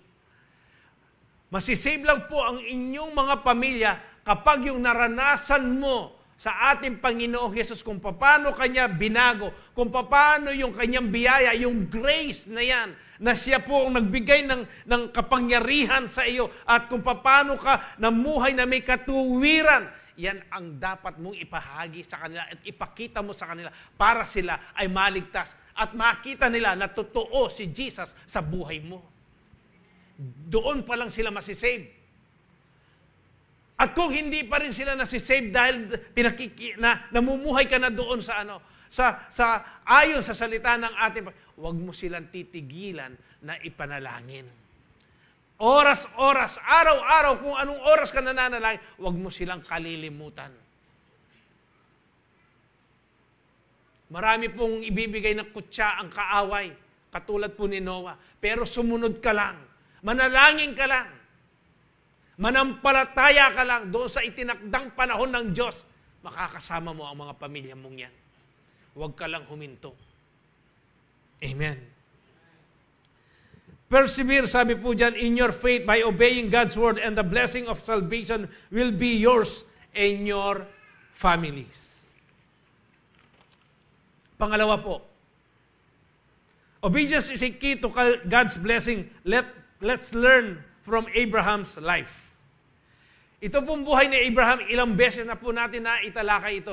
Masisave lang po ang inyong mga pamilya kapag yung naranasan mo sa ating Panginoong Hesus kung paano Kanya binago, kung paano yung Kanyang biyaya, yung grace na yan, na siya po ang nagbigay ng kapangyarihan sa iyo at kung paano ka namuhay na may katuwiran, yan ang dapat mong ipahagi sa kanila at ipakita mo sa kanila para sila ay maligtas at makita nila na totoo si Jesus sa buhay mo. Doon pa lang sila masisave. At kung hindi pa rin sila nasisave dahil namumuhay ka na doon sa ayon sa salita ng ating, huwag mo silang titigilan na ipanalangin. Oras-oras, araw-araw, kung anong oras ka nananalangin, huwag mo silang kalilimutan. Marami pong ibibigay ng kutsa ang kaaway, katulad po ni Noah. Pero sumunod ka lang, manalangin ka lang, manampalataya ka lang doon sa itinakdang panahon ng Diyos, makakasama mo ang mga pamilya mong yan. Huwag ka lang huminto. Amen. Persevere, sabi po dyan, in your faith by obeying God's word and the blessing of salvation will be yours and your families. Pangalawa po, obedience is a key to God's blessing. Let's learn from Abraham's life. Ito pong buhay ni Abraham, ilang beses na po natin na italakay ito.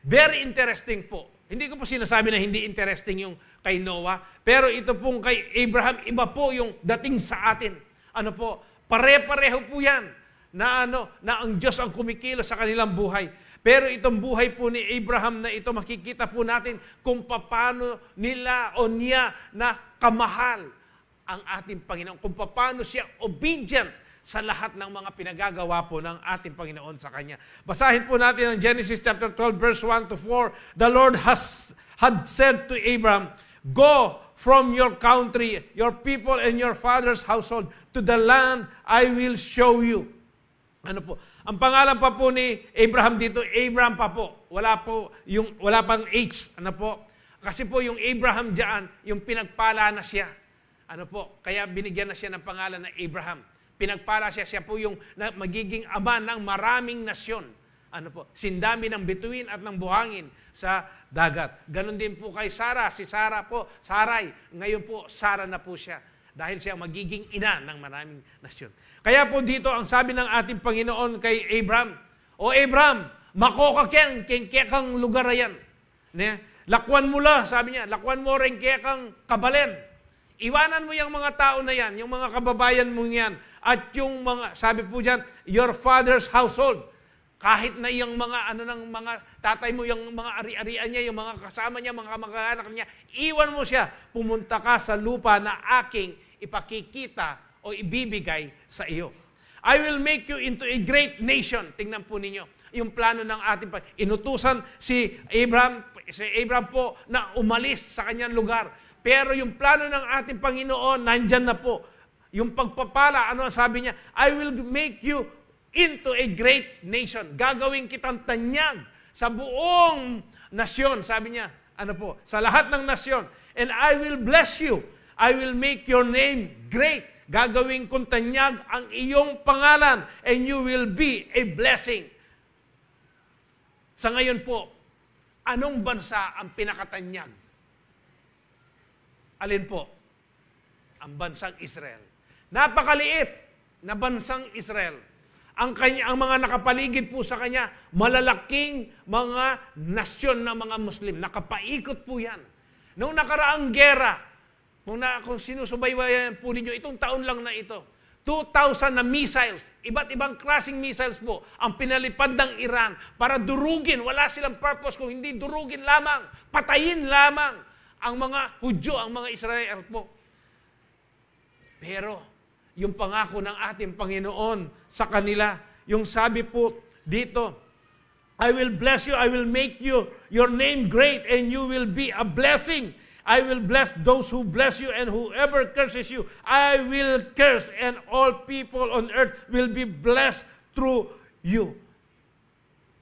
Very interesting po. Hindi ko po sinasabi na hindi interesting yung kay Noah, pero ito pong kay Abraham, iba po yung dating sa atin. Ano po, pare-pareho po yan na ang Diyos ang kumikilos sa kanilang buhay. Pero itong buhay po ni Abraham na ito, makikita po natin kung paano nila o niya na kamahal ang ating Panginoon. Kung paano siya obedient sa lahat ng mga pinagagawa po ng ating Panginoon sa Kanya. Basahin po natin ang Genesis chapter 12, verse 1 to 4. The Lord had said to Abraham, "Go from your country, your people, and your father's household to the land I will show you." Ano po? Ang pangalan pa po ni Abraham dito, Abraham pa po. Wala pang H. Ano po? Kasi po yung Abraham diyan, yung pinagpala na siya. Ano po? Kaya binigyan na siya ng pangalan na Abraham. Pinagpala siya. Siya po yung magiging ama ng maraming nasyon. Ano po? Sindami ng bituin at ng buhangin sa dagat. Ganon din po kay Sarah. Si Sarah po, Sarai. Ngayon po, Sarah na po siya. Dahil siya magiging ina ng maraming nasyon. Kaya po dito, ang sabi ng ating Panginoon kay Abraham, "O Abraham, makokakyan, keng lugar yan. Lakwan mo la," sabi niya, "lakwan mo rin keng kabalen. Iwanan mo yung mga tao na yan, yung mga kababayan mo yan, at yung mga," sabi po dyan, "your father's household." Kahit na yung mga, mga tatay mo, yung mga ari-arian niya, yung mga kasama niya, mga kamag-anak niya, iwan mo siya, pumunta ka sa lupa na aking ipakikita o ibibigay sa iyo. "I will make you into a great nation." Tingnan po ninyo, yung plano ng ating inutusan si Abraham po na umalis sa kanyang lugar. Pero yung plano ng ating Panginoon, nandyan na po. Yung pagpapala, ano ang sabi niya? "I will make you into a great nation." Gagawin kitang tanyag sa buong nasyon, sabi niya. Ano po? Sa lahat ng nasyon. "And I will bless you. I will make your name great." Gagawin kong tanyag ang iyong pangalan, and you will be a blessing. Sa ngayon po, anong bansa ang pinakatanyag? Alin po? Ang bansang Israel. Napakaliit na bansang Israel. Ang mga nakapaligid po sa kanya, malalaking mga nasyon ng mga Muslim. Nakapaikot po yan. Noong nakaraang gera, kung sinusubaybayan po ninyo, itong taon lang na ito, 2,000 na missiles, iba't ibang klaseng missiles po, ang pinalipad ng Iran para durugin. Wala silang purpose kung hindi durugin lamang, patayin lamang ang mga Hudyo, ang mga Israel po. Pero, yung pangako ng ating Panginoon sa kanila, yung sabi po dito, "I will bless you, I will make you your name great, and you will be a blessing. I will bless those who bless you, and whoever curses you, I will curse, and all people on earth will be blessed through you."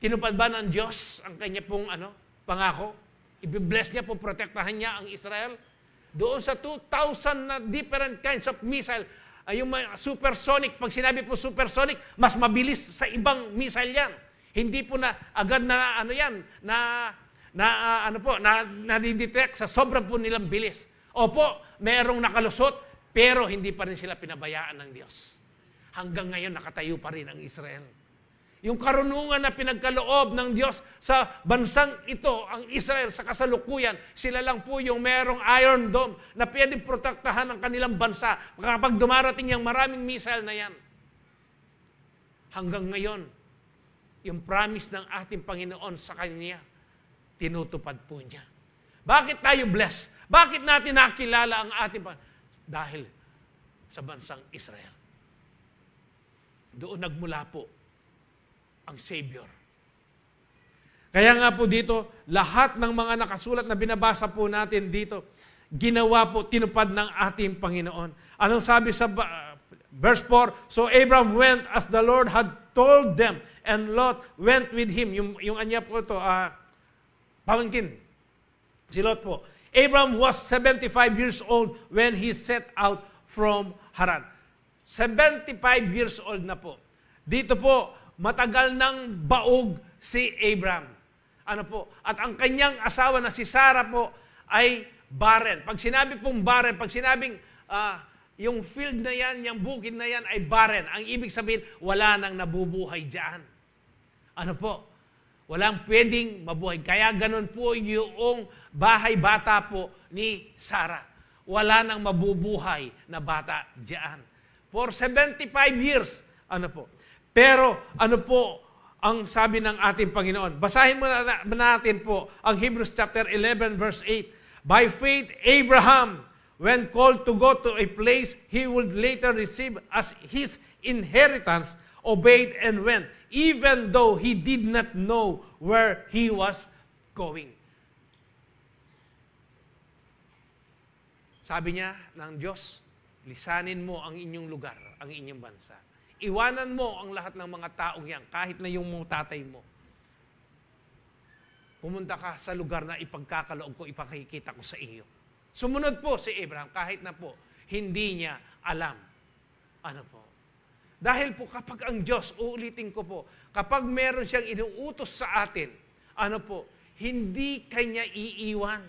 Tinupad ba ng Diyos ang kanya pong pangako? I-bless niya po, protektahan niya ang Israel. Doon sa 2,000 na different kinds of missile, yung supersonic, pag sinabi po supersonic, mas mabilis sa ibang missile yan. Hindi po na agad na nadidetect sa sobrang po nilang bilis. Opo, merong nakalusot, pero hindi pa rin sila pinabayaan ng Diyos. Hanggang ngayon, nakatayo pa rin ang Israel. Yung karunungan na pinagkaloob ng Diyos sa bansang ito, ang Israel, sa kasalukuyan, sila lang po yung merong Iron Dome na pwedeng protektahan ng kanilang bansa kapag dumarating yung maraming missile na yan. Hanggang ngayon, yung promise ng ating Panginoon sa Kanya, tinutupad po niya. Bakit tayo blessed? Bakit natin nakilala ang ating Panginoon? Dahil sa bansang Israel. Doon nagmula po ang Savior. Kaya nga po dito, lahat ng mga nakasulat na binabasa po natin dito, ginawa po, tinupad ng ating Panginoon. Anong sabi sa verse 4? "So Abraham went as the Lord had told them, and Lot went with him." Yung anya po ito, pamangkin. Si Lot po. Abraham was 75 years old when he set out from Haran. 75 years old na po. Dito po, matagal ng baog si Abraham. Ano po? At ang kanyang asawa na si Sarah po ay barren. Pag sinabi pong barren, pag sinabing yung field na yan, yung bukid na yan ay barren, ang ibig sabihin, wala nang nabubuhay dyan. Ano po? Walang pwedeng mabuhay. Kaya ganun po yung bahay bata po ni Sarah. Wala nang mabubuhay na bata diyan. For 75 years, ano po. Pero ano po ang sabi ng ating Panginoon? Basahin mo natin po ang Hebrews chapter 11 verse 8. "By faith, Abraham, when called to go to a place he would later receive as his inheritance, obeyed and went, even though he did not know where he was going. Sabi niya ng Diyos, lisanin mo ang inyong lugar, ang inyong bansa. Iwanan mo ang lahat ng mga taong yan, kahit na yung mga tatay mo. Pumunta ka sa lugar na ipagkakaloob ko, ipakikita ko sa iyo. Sumunod po si Abraham, kahit na po, hindi niya alam. Ano po? Dahil po kapag ang Diyos, uulitin ko po, kapag meron siyang inuutos sa atin, ano po, hindi kanya iiwan.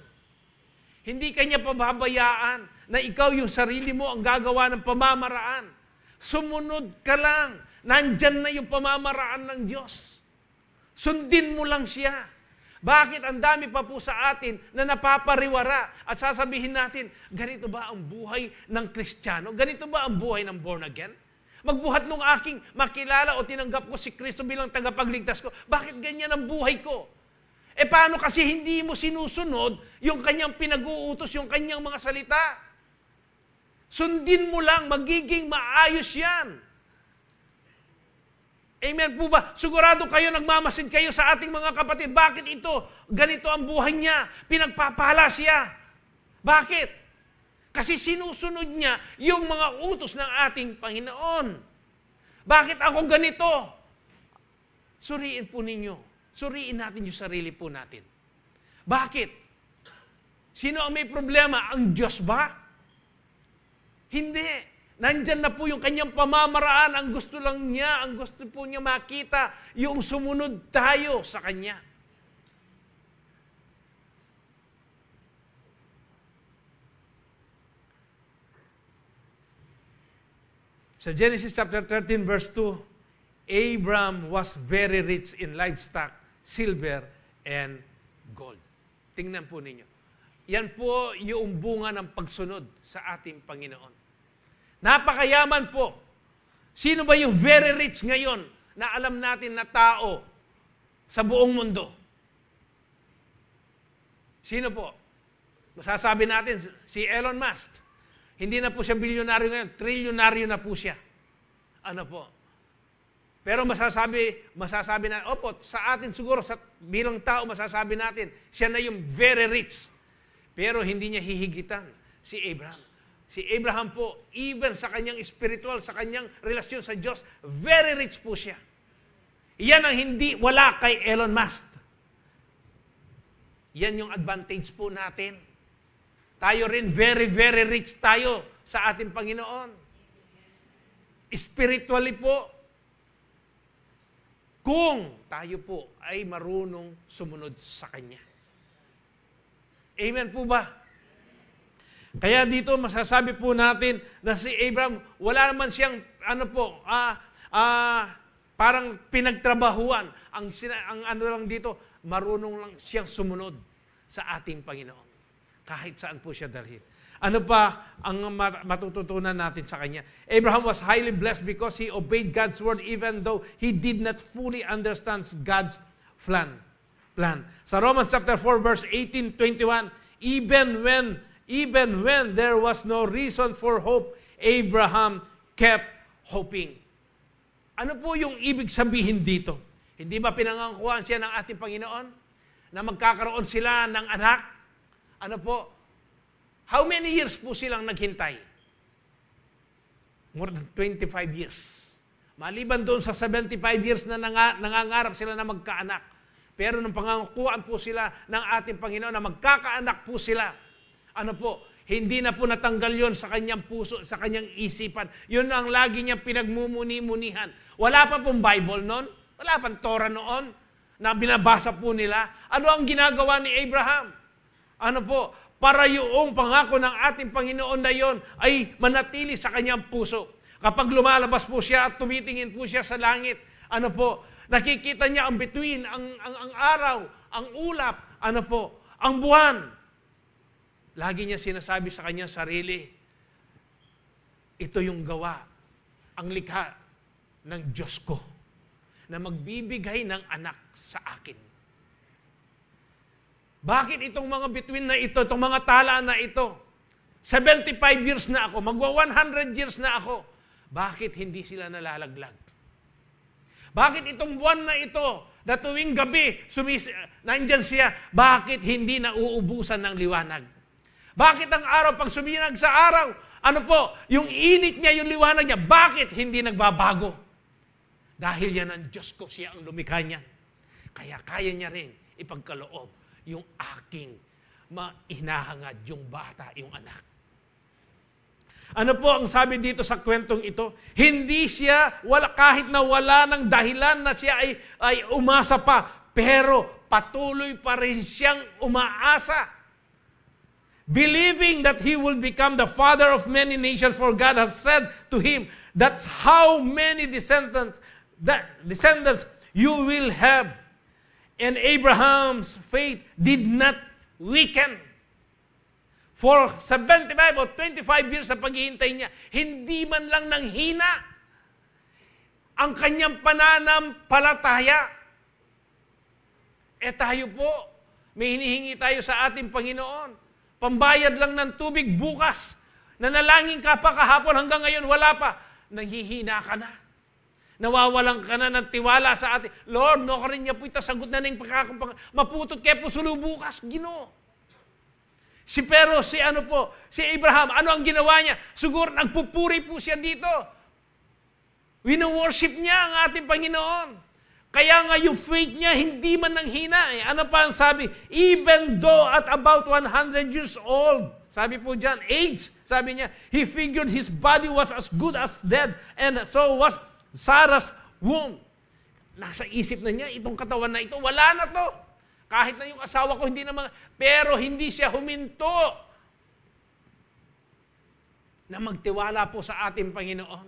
Hindi kanya pababayaan na ikaw yung sarili mo ang gagawa ng pamamaraan. Sumunod ka lang. Nandyan na yung pamamaraan ng Diyos. Sundin mo lang siya. Bakit ang dami pa po sa atin na napapariwara at sasabihin natin, ganito ba ang buhay ng Kristiyano? Ganito ba ang buhay ng born again? Magbuhat nung aking makilala o tinanggap ko si Kristo bilang tagapagligtas ko. Bakit ganyan ang buhay ko? Paano kasi hindi mo sinusunod yung kanyang pinag-uutos, yung kanyang mga salita? Sundin mo lang, magiging maayos yan. Amen po ba? Sigurado kayo, nagmamasid kayo sa ating mga kapatid. Bakit ito? Ganito ang buhay niya. Pinagpapala siya. Bakit? Kasi sinusunod niya yung mga utos ng ating Panginoon. Bakit ako ganito? Suriin po ninyo. Suriin natin yung sarili po natin. Bakit? Sino ang may problema? Ang Diyos ba? Hindi. Nandyan na po yung kanyang pamamaraan. Ang gusto lang niya, ang gusto po niya makita, yung sumunod tayo sa kanya. Sa Genesis chapter 13 verse 2, Abram was very rich in livestock, silver, and gold. Tingnan po ninyo. Yan po yung bunga ng pagsunod sa ating Panginoon. Napakayaman po. Sino ba yung very rich ngayon na alam natin na tao sa buong mundo? Sino po? Masasabi natin, si Elon Musk. Hindi na po siya bilyonaryo ngayon, trilyonaryo na po siya. Ano po? Pero masasabi na, opo, sa atin siguro, bilang tao, masasabi natin, siya na yung very rich. Pero hindi niya hihigitan si Abraham. Si Abraham po, even sa kanyang spiritual, sa kanyang relasyon sa Diyos, very rich po siya. Yan ang hindi wala kay Elon Musk. Yan yung advantage po natin. Tayo rin, very, very rich tayo sa ating Panginoon. Spiritually po, kung tayo po ay marunong sumunod sa Kanya. Amen po ba? Kaya dito masasabi po natin na si Abraham, wala naman siyang parang pinagtrabahuan. Ang ano lang dito, marunong lang siyang sumunod sa ating Panginoon. Kahit saan po siya dalhin. Ano pa ang matututunan natin sa kanya? Abraham was highly blessed because he obeyed God's word even though he did not fully understand God's plan. Sa Romans chapter 4 verse 18-21, even when there was no reason for hope, Abraham kept hoping. Ano po yung ibig sabihin dito? Hindi ba pinangangkuhan siya ng ating Panginoon na magkakaroon sila ng anak? Ano po? How many years po silang naghintay? More than 25 years. Maliban doon sa 75 years na nangangarap sila na magkaanak. Pero nung pangangakuan po sila ng ating Panginoon na magkakaanak po sila, ano po, hindi na po natanggal yon sa kanyang puso, sa kanyang isipan. Yun ang lagi niyang pinagmumuni-munihan. Wala pa pong Bible noon. Wala pang Torah noon na binabasa po nila. Ano ang ginagawa ni Abraham? Ano po? Para yung pangako ng ating Panginoon na yon ay manatili sa kanyang puso. Kapag lumalabas po siya at tumitingin po siya sa langit, ano po, nakikita niya ang bituin, ang araw, ang ulap, ano po, ang buwan. Lagi niya sinasabi sa kanyang sarili, ito yung gawa, ang likha ng Diyos ko, na magbibigay ng anak sa akin. Bakit itong mga bituin na ito, itong mga tala na ito, 75 years na ako, magwa 100 years na ako, bakit hindi sila nalalaglag? Bakit itong buwan na ito, na tuwing gabi, nandyan siya, bakit hindi nauubusan ng liwanag? Bakit ang araw, pag suminag sa araw, yung init niya, yung liwanag niya, bakit hindi nagbabago? Dahil yan ang Diyos ko, siya ang lumikha niyan. Kaya kaya niya rin ipagkaloob yung aking hinahangad, yung bata, yung anak. Ano po ang sabi dito sa kwentong ito? Hindi siya, kahit na wala ng dahilan na siya ay umasa pa, pero patuloy pa rin siyang umaasa. Believing that he will become the father of many nations, for God has said to him, that's how many descendants you will have. And Abraham's faith did not weaken. For 75 o 25 years sa paghihintay niya, hindi man lang nanghina ang kanyang pananampalataya. Tayo po, may hinihingi tayo sa ating Panginoon. Pambayad lang ng tubig bukas. Nanalangin ka pa kahapon, hanggang ngayon wala pa. Nanghihina ka na. Nawawalan ka na ng tiwala sa atin. Lord, no ka rin niya po itasagot na ng maputot kaya po sulo bukas, Ginoo. Si Abraham, ano ang ginawa niya? Siguro nagpupuri po siya dito. Wino-worship niya ang ating Panginoon. Kaya nga yung faith niya, hindi man nanghina. Ano pa ang sabi? Even though at about 100 years old, sabi po dyan, age, sabi niya, he figured his body was as good as dead, and so was Sarah's womb. Nasa isip na niya, itong katawan na ito, wala na to. Kahit na yung asawa ko, hindi naman, pero hindi siya huminto na magtiwala po sa ating Panginoon.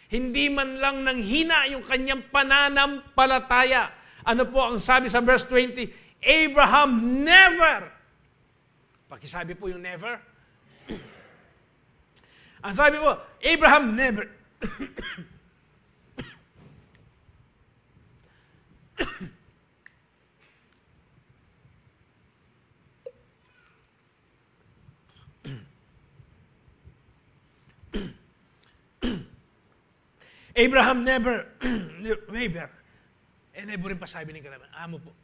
Hindi man lang nanghina yung kanyang pananampalataya. Ano po ang sabi sa verse 20? Abraham never. Pakisabi po yung never. Ang sabi po, Abraham never. Abraham never waver. Never rin pasabi ng kalaman. Amo po.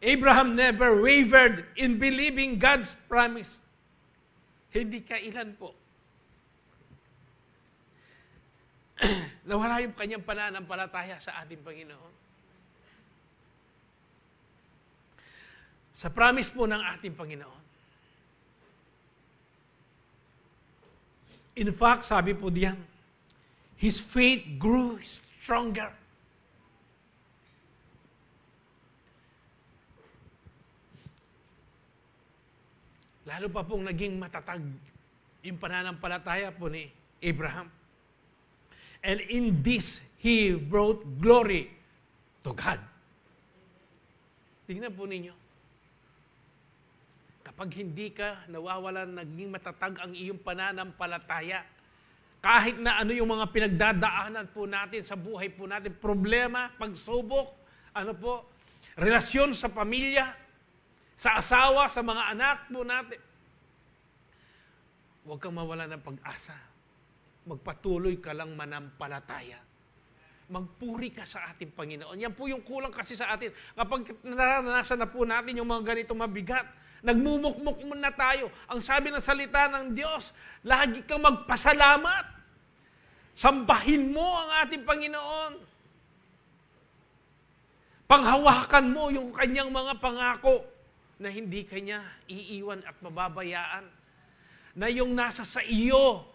Abraham never wavered in believing God's promise. Hindi kailan po nawala yung kanyang pananampalataya sa ating Panginoon. Sa promise po ng ating Panginoon. In fact, sabi po diyan, his faith grew stronger. Lalo pa pong naging matatag yung pananampalataya po ni Abraham. And in this, he brought glory to God. Tingnan po ninyo. Kapag hindi ka nawawalan, naging matatag ang iyong pananampalataya, kahit na ano yung mga pinagdadaanan po natin sa buhay po natin, problema, pagsubok, relasyon sa pamilya, sa asawa, sa mga anak po natin, huwag kang mawalan ng pag-asa. Magpatuloy ka lang manampalataya. Magpuri ka sa ating Panginoon. Yan po yung kulang kasi sa atin. Kapag naranasan na po natin yung mga ganito mabigat, nagmumukmuk na tayo. Ang sabi ng salita ng Diyos, lagi kang magpasalamat. Sambahin mo ang ating Panginoon. Panghawakan mo yung kanyang mga pangako na hindi kanya iiwan at mababayaan. Na yung nasa sa iyo,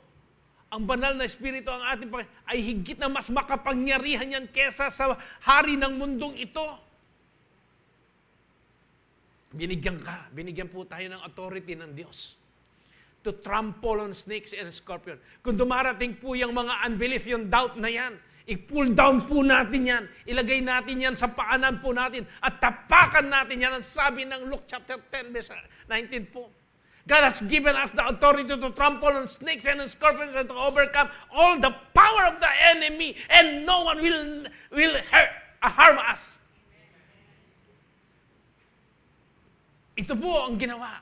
ang banal na Espiritu ang ating Panginoon, ay higit na mas makapangyarihan yan kesa sa hari ng mundong ito. Binigyan po tayo ng authority ng Diyos to trample on snakes and scorpion. Kung dumarating po yung mga unbelief, yung doubt na yan, i-pull down po natin yan, ilagay natin yan sa paanan po natin, at tapakan natin yan, ang sabi ng Luke chapter 10, verse 19 po. God has given us the authority to trample on snakes and on scorpions and to overcome all the power of the enemy, and no one will harm us. Ito po ang ginawa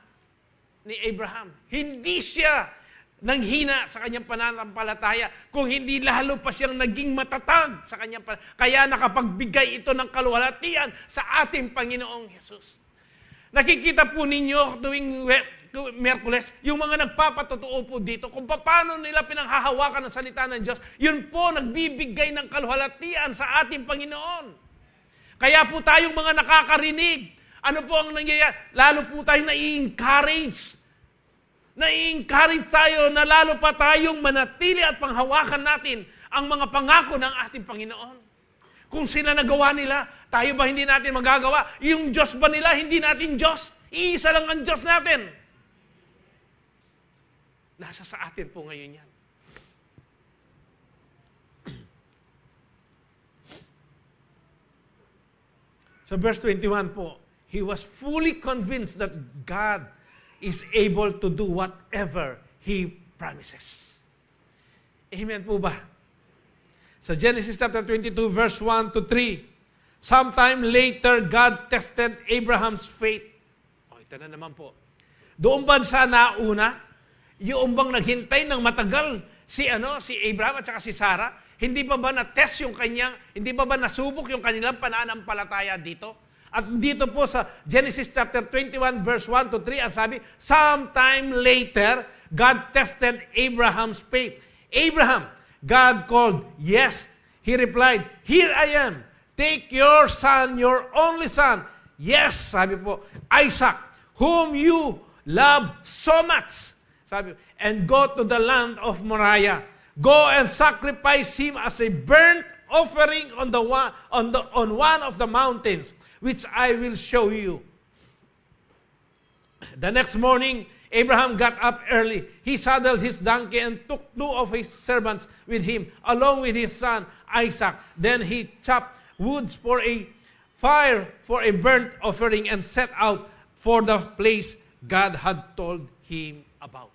ni Abraham. Hindi siya nanghina sa kanyang pananampalataya, kung hindi lalo pa siyang naging matatag sa kanyang pananampalataya. Kaya nakapagbigay ito ng kaluwalhatian sa ating Panginoong Jesus. Nakikita po ninyo tuwing Miyerkules, yung mga nagpapatotoo po dito, kung paano nila pinanghahawakan ng salita ng Diyos, yun po nagbibigay ng kaluwalhatian sa ating Panginoon. Kaya po tayong mga nakakarinig, ano po ang nangyayari? Lalo po tayong nai-encourage. Nai-encourage tayo na lalo pa tayong manatili at panghawakan natin ang mga pangako ng ating Panginoon. Kung sila nagawa nila, tayo ba hindi natin magagawa? Yung Diyos ba nila, hindi natin Diyos? Iisa lang ang Diyos natin. Nasa sa atin po ngayon yan. Sa verse 21 po, he was fully convinced that God is able to do whatever He promises. Amen po ba? Sa Genesis chapter 22, verse 1 to 3, sometime later, God tested Abraham's faith. O, ito na naman po. Doon ba sa nauna, yung bang naghintay ng matagal si Abraham at saka si Sarah, hindi ba na-test yung kanyang, hindi ba nasubok yung kanilang pananampalataya dito? At dito po sa Genesis chapter 21 verse 1 to 3, ang sabi, sometime later, God tested Abraham's faith. Abraham, God called, yes. He replied, here I am. Take your son, your only son. Yes, sabi po, Isaac, whom you love so much. Sabi, and go to the land of Moriah. Go and sacrifice him as a burnt offering on one of the mountains, which I will show you. The next morning, Abraham got up early. He saddled his donkey and took 2 of his servants with him, along with his son Isaac. Then he chopped woods for a fire for a burnt offering and set out for the place God had told him about.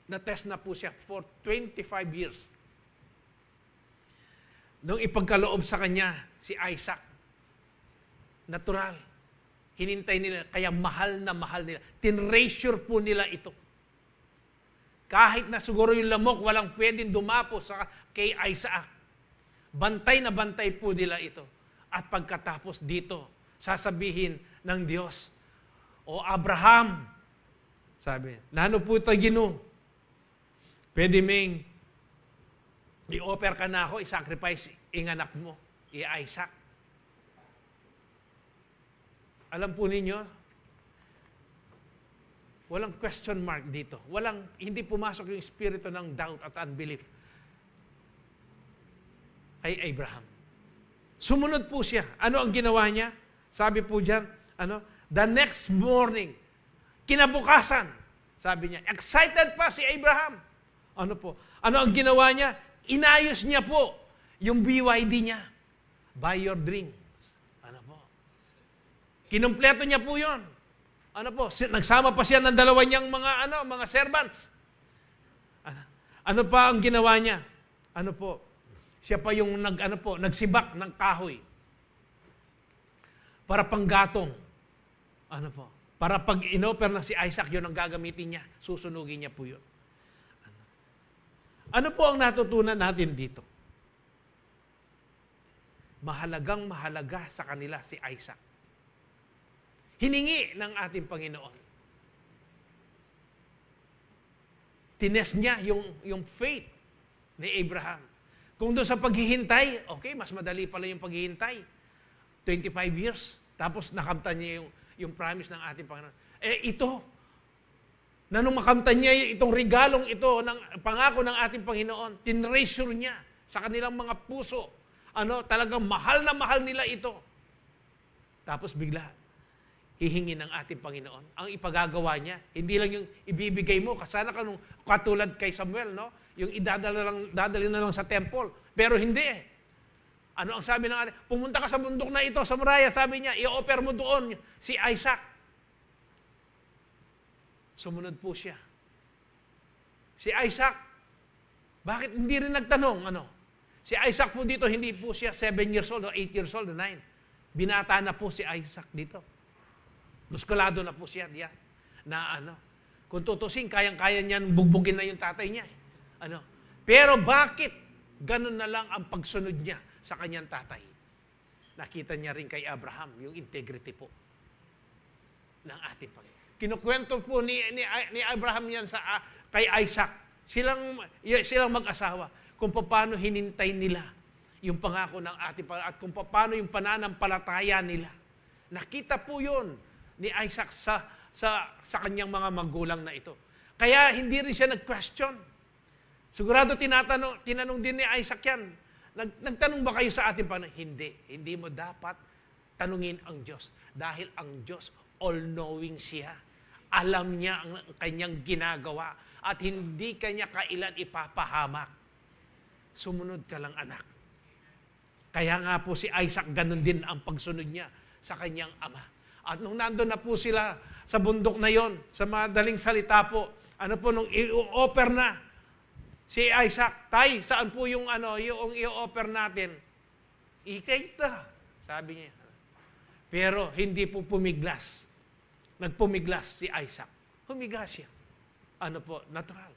Na-test na po siya for 25 years. Nung ipagkaloob sa kanya si Isaac, natural. Hinintay nila, kaya mahal na mahal nila. Tinreasure po nila ito. Kahit na siguro yung lamok, walang pwedeng dumapo kay Isaac. Bantay na bantay po nila ito. At pagkatapos dito, sasabihin ng Diyos, O Abraham, sabi, nano po ito Ginoo? Pwede ming i-offer ka na ako, i-sacrifice ang anak mo, Isaac. Alam po ninyo, walang question mark dito. Hindi pumasok yung espiritu ng doubt at unbelief kay Abraham. Sumunod po siya. Ano ang ginawa niya? Sabi po dyan, the next morning, kinabukasan, sabi niya, excited pa si Abraham. Ano ang ginawa niya? Inayos niya po yung BYD niya. Buy your dreams. Kinumpleto niya po yun. Nagsama pa siya ng dalawa niyang mga servants. Ano pa ang ginawa niya? Siya pa yung nagsibak ng kahoy. Para panggatong. Para pag inoper na si Isaac, yun ang gagamitin niya. Susunugin niya po yun. Ano po ang natutunan natin dito? Mahalagang mahalaga sa kanila si Isaac. Hiningi ng ating Panginoon. Tines niya yung faith ni Abraham. Kung doon sa paghihintay, okay, mas madali pala yung paghihintay. 25 years. Tapos nakamtan niya yung promise ng ating Panginoon. Ito, na nung makamtan niya itong regalong ito ng pangako ng ating Panginoon, tinreasure niya sa kanilang mga puso. Talagang mahal na mahal nila ito. Tapos bigla, hihingi ng ating Panginoon. Ang ipagagawa niya, hindi lang yung ibibigay mo, kasana ka nung katulad kay Samuel, no? Yung dadali na lang sa temple. Pero hindi eh. Ano ang sabi ng ating? Pumunta ka sa bundok na ito, sa Moriah, sabi niya, i-offer mo doon si Isaac. Sumunod po siya. Si Isaac, bakit hindi rin nagtanong? Si Isaac po dito, hindi po siya 7 years old o 8 years old o 9. Binata na po si Isaac dito. Muskulado na po siya diyan. Kung tutusin, kayang-kaya niyan bugbugin na yung tatay niya. Pero bakit ganun na lang ang pagsunod niya sa kanyang tatay? Nakita niya rin kay Abraham yung integrity po ng ating Panginoon. Kinukwento po ni Abraham yan kay Isaac. Silang mag-asawa kung paano hinintay nila yung pangako ng ating Panginoon at kung paano yung pananampalataya nila. Nakita po yun ni Isaac sa kanyang mga magulang na ito. Kaya hindi rin siya nag-question. Sigurado tinanong din ni Isaac yan. Nagtanong ba kayo sa ating Panginoon? Hindi. Hindi mo dapat tanungin ang Diyos. Dahil ang Diyos, all-knowing siya. Alam niya ang kanyang ginagawa. At hindi kanya kailan ipapahamak. Sumunod ka lang, anak. Kaya nga po si Isaac, ganun din ang pagsunod niya sa kanyang ama. At nung nandun na po sila sa bundok na yon, sa madaling salita po, nung i-offer na si Isaac, tay, saan po yung i-offer natin? Ikay ta, sabi niya. Pero hindi po pumiglas. Nagpumiglas si Isaac. Humiga siya. Natural.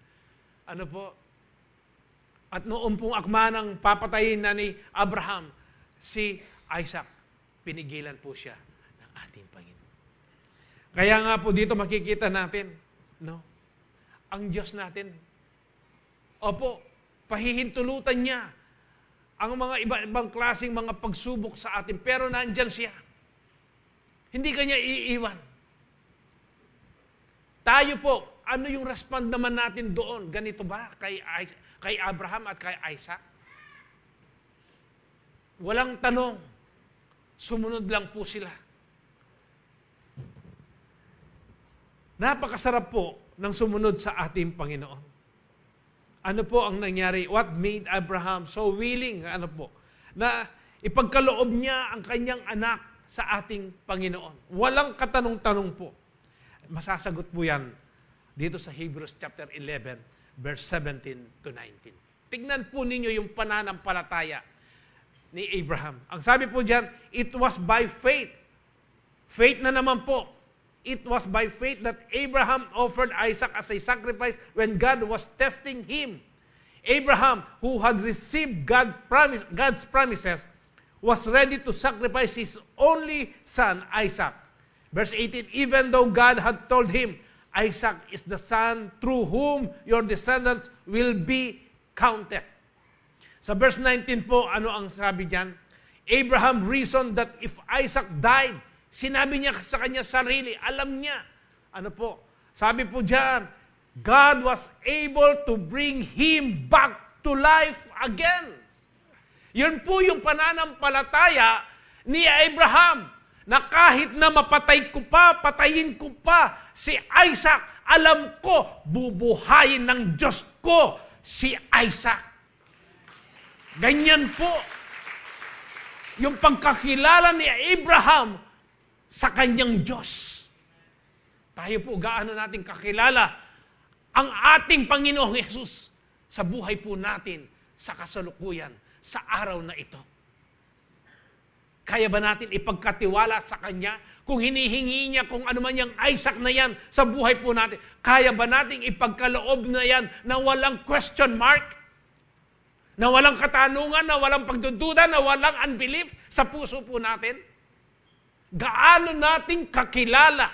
At noong pong akma ng papatayin na ni Abraham, si Isaac, pinigilan po siya ng ating Panginoon. Kaya nga po dito makikita natin, ang Diyos natin, pahihintulutan niya ang mga iba-ibang klaseng mga pagsubok sa atin, pero nandyan siya. Hindi kanya iiwan. Tayo po, ano yung respond naman natin doon? Ganito ba kay Abraham at kay Isaac? Walang tanong. Sumunod lang po sila. Napakasarap po ng sumunod sa ating Panginoon. Ano po ang nangyari? What made Abraham so willing, na ipagkaloob niya ang kanyang anak sa ating Panginoon? Walang katanong-tanong po. Masasagot po yan dito sa Hebrews chapter 11, verse 17 to 19. Tignan po ninyo yung pananampalataya ni Abraham. Ang sabi po diyan, it was by faith. Faith na naman po. It was by faith that Abraham offered Isaac as a sacrifice when God was testing him. Abraham, who had received God's promises, was ready to sacrifice his only son, Isaac. Verse 18, even though God had told him, Isaac is the son through whom your descendants will be counted. Sa verse 19 po, ano ang sabi diyan? Abraham reasoned that if Isaac died, sinabi niya sa kanya sarili, alam niya. Sabi po diyan, God was able to bring him back to life again. Yun po yung pananampalataya ni Abraham, na kahit na patayin ko pa si Isaac, alam ko, bubuhayin ng Diyos ko si Isaac. Ganyan po yung pagkakilala ni Abraham sa kanyang Diyos. Tayo po, gaano natin kakilala ang ating Panginoong Yesus sa buhay po natin sa kasalukuyan, sa araw na ito. Kaya ba natin ipagkatiwala sa Kanya? Kung hinihingi niya kung ano man yung Isaac na yan sa buhay po natin, kaya ba natin ipagkaloob na yan na walang question mark? Na walang katanungan, na walang pagdududa, na walang unbelief sa puso po natin? Gaano nating kakilalang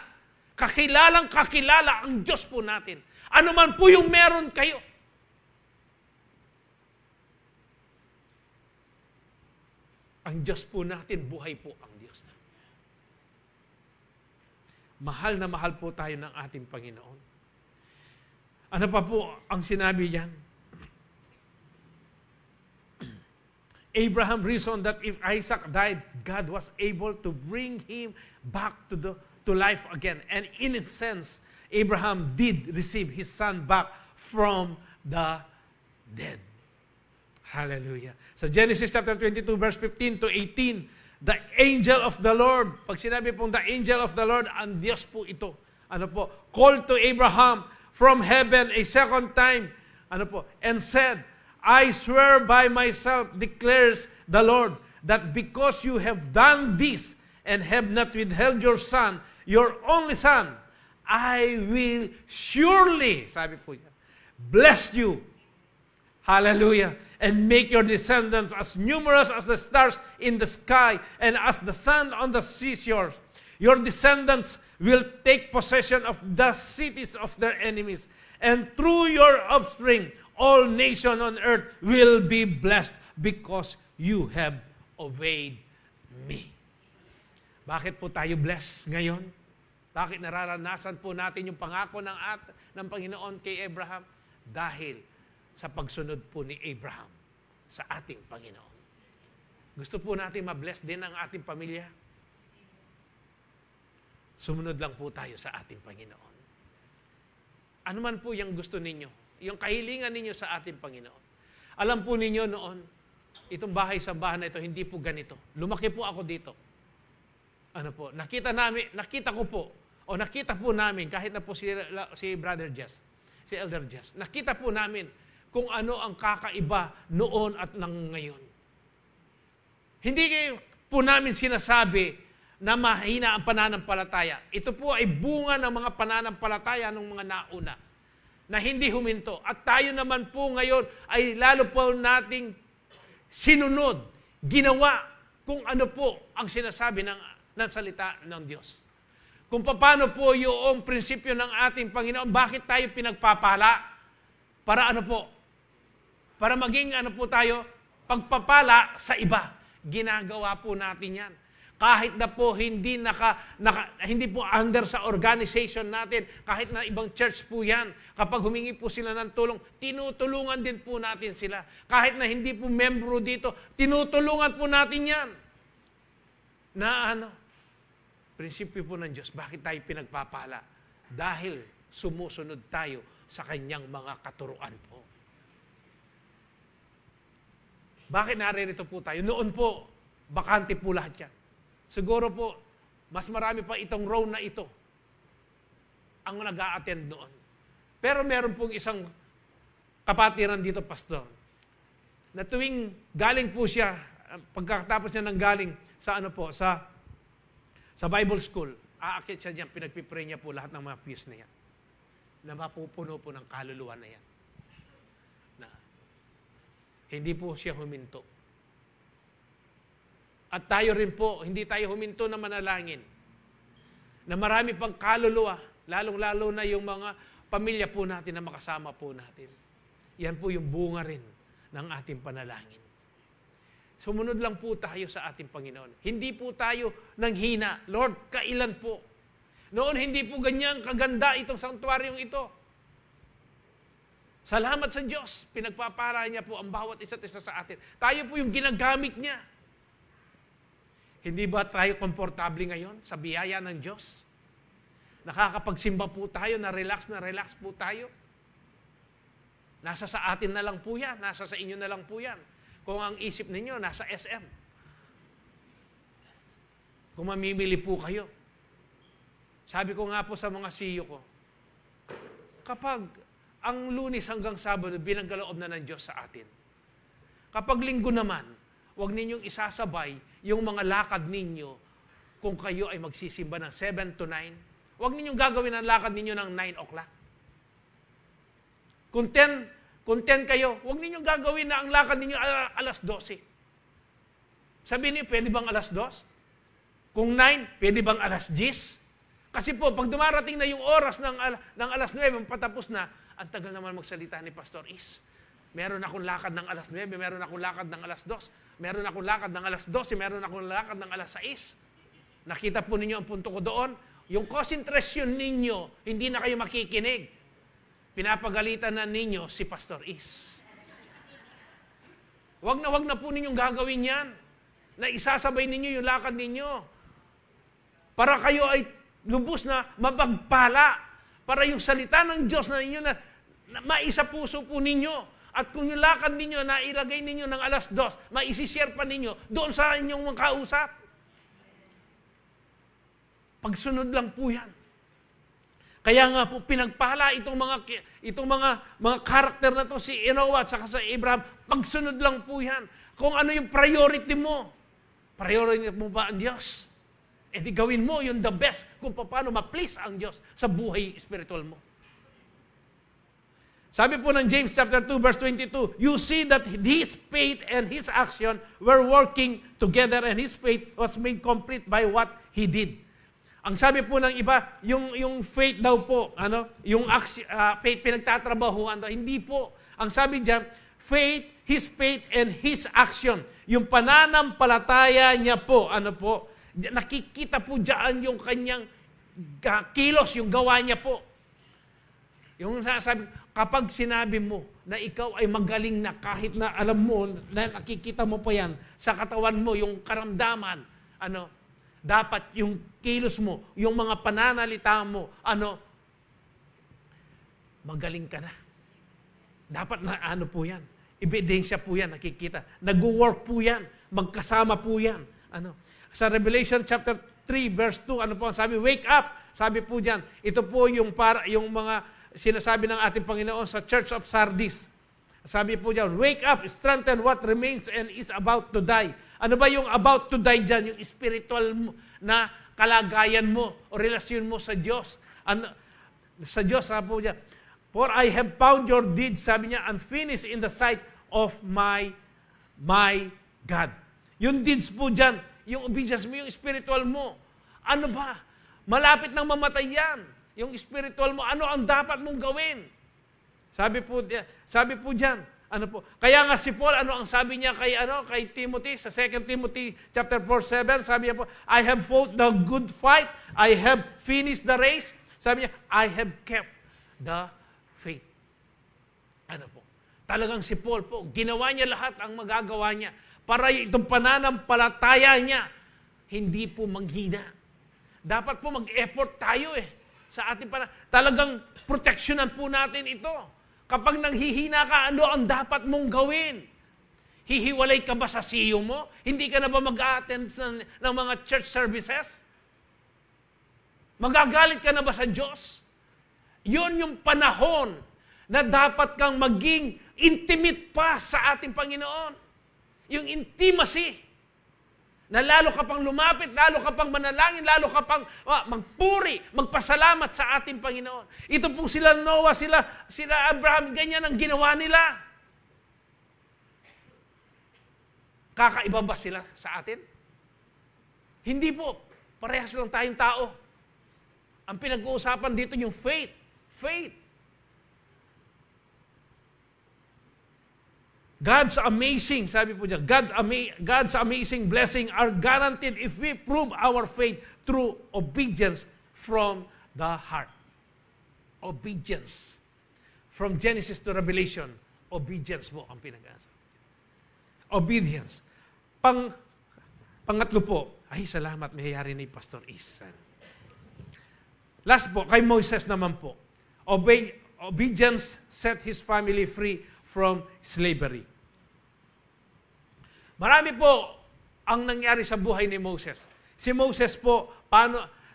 kakilala ang Diyos po natin. Ano man po yung meron kayo. Ang Diyos po natin, buhay po ang Diyos natin. Mahal na mahal po tayo ng ating Panginoon. Ano pa po ang sinabi diyan? Abraham reasoned that if Isaac died, God was able to bring him back to life again. And in its sense, Abraham did receive his son back from the dead. Hallelujah. Sa Genesis chapter 22, verse 15 to 18, the angel of the Lord, pag sinabi pong the angel of the Lord, ang Diyos po ito. called to Abraham from heaven a second time, and said, I swear by myself, declares the Lord, that because you have done this and have not withheld your son, your only son, I will surely, sabi po niya, bless you. Hallelujah. And make your descendants as numerous as the stars in the sky and as the sand on the seashores. Your descendants will take possession of the cities of their enemies. And through your offspring, all nations on earth will be blessed because you have obeyed me. Bakit po tayo blessed ngayon? Bakit nararanasan po natin yung pangako ng Panginoon kay Abraham? Dahil sa pagsunod po ni Abraham sa ating Panginoon. Gusto po natin ma-bless din ang ating pamilya? Sumunod lang po tayo sa ating Panginoon. Ano man po yung gusto ninyo, yung kahilingan ninyo sa ating Panginoon. Alam po ninyo noon, itong bahay-sambahan na ito, hindi po ganito. Lumaki po ako dito. Nakita ko po namin, kahit na po si Brother Jess, si Elder Jess, nakita po namin kung ano ang kakaiba noon at ng ngayon. Hindi po namin sinasabi na mahina ang pananampalataya. Ito po ay bunga ng mga pananampalataya ng mga nauna na hindi huminto. At tayo naman po ngayon ay lalo po nating sinunod, ginawa kung ano po ang sinasabi ng salita ng Diyos. Kung paano po yung prinsipyo ng ating Panginoon, bakit tayo pinagpapala? Para Para maging tayo, pagpapala sa iba. Ginagawa po natin yan. Kahit na po hindi po under sa organization natin, kahit na ibang church po yan, kapag humingi po sila ng tulong, tinutulungan din po natin sila. Kahit na hindi po membro dito, tinutulungan po natin yan. Prinsipyo po ng Diyos, bakit tayo pinagpapala? Dahil sumusunod tayo sa kanyang mga katuruan po. Bakit naririto po tayo? Noon po, bakante po lahat yan. Siguro po, mas marami pa itong row na ito ang nag-a-attend noon. Pero meron pong isang kapatiran dito, pastor, na tuwing galing po siya, pagkatapos niya nang galing sa Bible school, aakit siya diyan, pinagpipray niya po lahat ng mga fees na yan. Na mapupuno po ng kaluluwa na yan. Na hindi po siya huminto. At tayo rin po, hindi tayo huminto na manalangin. Na marami pang kaluluwa, lalong-lalo na yung mga pamilya po natin na makasama po natin. Yan po yung bunga rin ng ating panalangin. Sumunod lang po tayo sa ating Panginoon. Hindi po tayo nanghina. Lord, kailan po? Noon hindi po ganyan kaganda itong sanktuaryong ito. Salamat sa Diyos. Pinagpapara niya po ang bawat isa't isa sa atin. Tayo po yung ginagamit niya. Hindi ba tayo komportable ngayon sa biyaya ng Diyos? Nakakapagsimba po tayo, na relax po tayo. Nasa sa atin na lang po yan. Nasa sa inyo na lang po yan. Kung ang isip ninyo, nasa SM. Kung mamimili po kayo. Sabi ko nga po sa mga CEO ko, kapag ang Lunes hanggang Sabado, binanggaloob na ng Diyos sa atin. Kapag Linggo naman, huwag ninyong isasabay yung mga lakad ninyo kung kayo ay magsisimba ng 7 to 9. Huwag ninyong gagawin ang lakad ninyo ng 9 o'clock. Kung 10 kayo, huwag ninyong gagawin na ang lakad ninyo alas 12. Sabihin niyo, pwede bang alas 2? Kung 9, pwede bang alas 10? Kasi po, pag dumarating na yung oras ng alas 9, patapos na, ang tagal naman magsalita ni Pastor Is. Meron akong lakad ng alas 9, meron akong lakad ng alas 2, meron akong lakad ng alas 12, meron akong lakad ng alas 6. Nakita po ninyo ang punto ko doon? Yung konsentrasyon ninyo, hindi na kayo makikinig. Pinapagalitan na ninyo si Pastor Is. Wag na po ninyong gagawin yan. Na isasabay ninyo yung lakad ninyo. Para kayo ay lubos na mapagpala. Para yung salita ng Diyos na ninyo na maisa puso po ninyo. At kung yung lakad ninyo na ilagay ninyo ng alas 2, maisishare pa ninyo doon sa inyong mga kausap. Pagsunod lang po yan. Kaya nga po pinagpala itong mga karakter na to, si Noah at saka sa Abraham, pagsunod lang po yan. Kung ano yung priority mo. Priority mo ba ang Diyos? E di gawin mo yung the best kung paano ma-please ang Diyos sa buhay spiritual mo. Sabi po ng James chapter 2 verse 22, you see that his faith and his action were working together and his faith was made complete by what he did. Ang sabi po ng iba, yung faith daw po, yung faith pinagtatrabahuan daw, hindi po. Ang sabi diyan, his faith and his action. Yung pananampalataya niya po, nakikita po diyan yung kanyang kilos, yung gawa niya po. Yung sabi, kapag sinabi mo na ikaw ay magaling na kahit na alam mo, na nakikita mo pa yan sa katawan mo, yung karamdaman, dapat yung kilos mo, yung mga pananalita mo, magaling ka na. Dapat na po yan. Ebidensya po yan, nakikita. Nag-work po yan. Magkasama po yan. Sa Revelation chapter 3 verse 2, po ang sabi? Wake up! Sabi po diyan, ito po yung mga sinasabi ng ating Panginoon sa Church of Sardis. Sabi po diyan, wake up, strengthen what remains and is about to die. Ano ba yung about to die dyan? Yung spiritual na kalagayan mo o relasyon mo sa Diyos. Sa Diyos, sabi po diyan, for I have found your deeds, sabi niya, unfinished in the sight of my God. Yung deeds po dyan, yung obedience mo, yung spiritual mo. Ano ba? Malapit nang mamatay yan. Yung spiritual mo, ano ang dapat mong gawin? Sabi po diyan, Kaya nga si Paul, ano ang sabi niya kay Timothy sa 2 Timothy chapter 4:7, sabi niya po, I have fought the good fight, I have finished the race. Sabi niya, I have kept the faith. Talagang si Paul po, ginawa niya lahat ang magagawa niya para itong pananampalataya niya hindi po manghina. Dapat po mag-effort tayo sa ating talagang proteksyonan po natin ito. Kapag nanghihina ka, ano ang dapat mong gawin? Hihiwalay ka ba sa CEO mo? Hindi ka na ba mag-attend ng mga church services? Magagalit ka na ba sa Diyos? Yun yung panahon na dapat kang maging intimate pa sa ating Panginoon. Yung intimacy. Na lalo ka pang lumapit, lalo ka pang manalangin, lalo ka pang magpuri, magpasalamat sa ating Panginoon. Ito pong sila Noah, sila Abraham, ganyan ang ginawa nila. Kakaiba ba sila sa atin? Hindi po. Parehas lang tayong tao. Ang pinag-uusapan dito yung faith. Faith. God's amazing, sabi po diyan, God's amazing blessing are guaranteed if we prove our faith through obedience from the heart. Obedience. From Genesis to Revelation, obedience po ang pinag-asa. Obedience. Pangatlo po, salamat, mayayari ni Pastor Isan. Last po, kay Moses naman po. Obedience set his family free from slavery. Marami po ang nangyari sa buhay ni Moses. Si Moses po,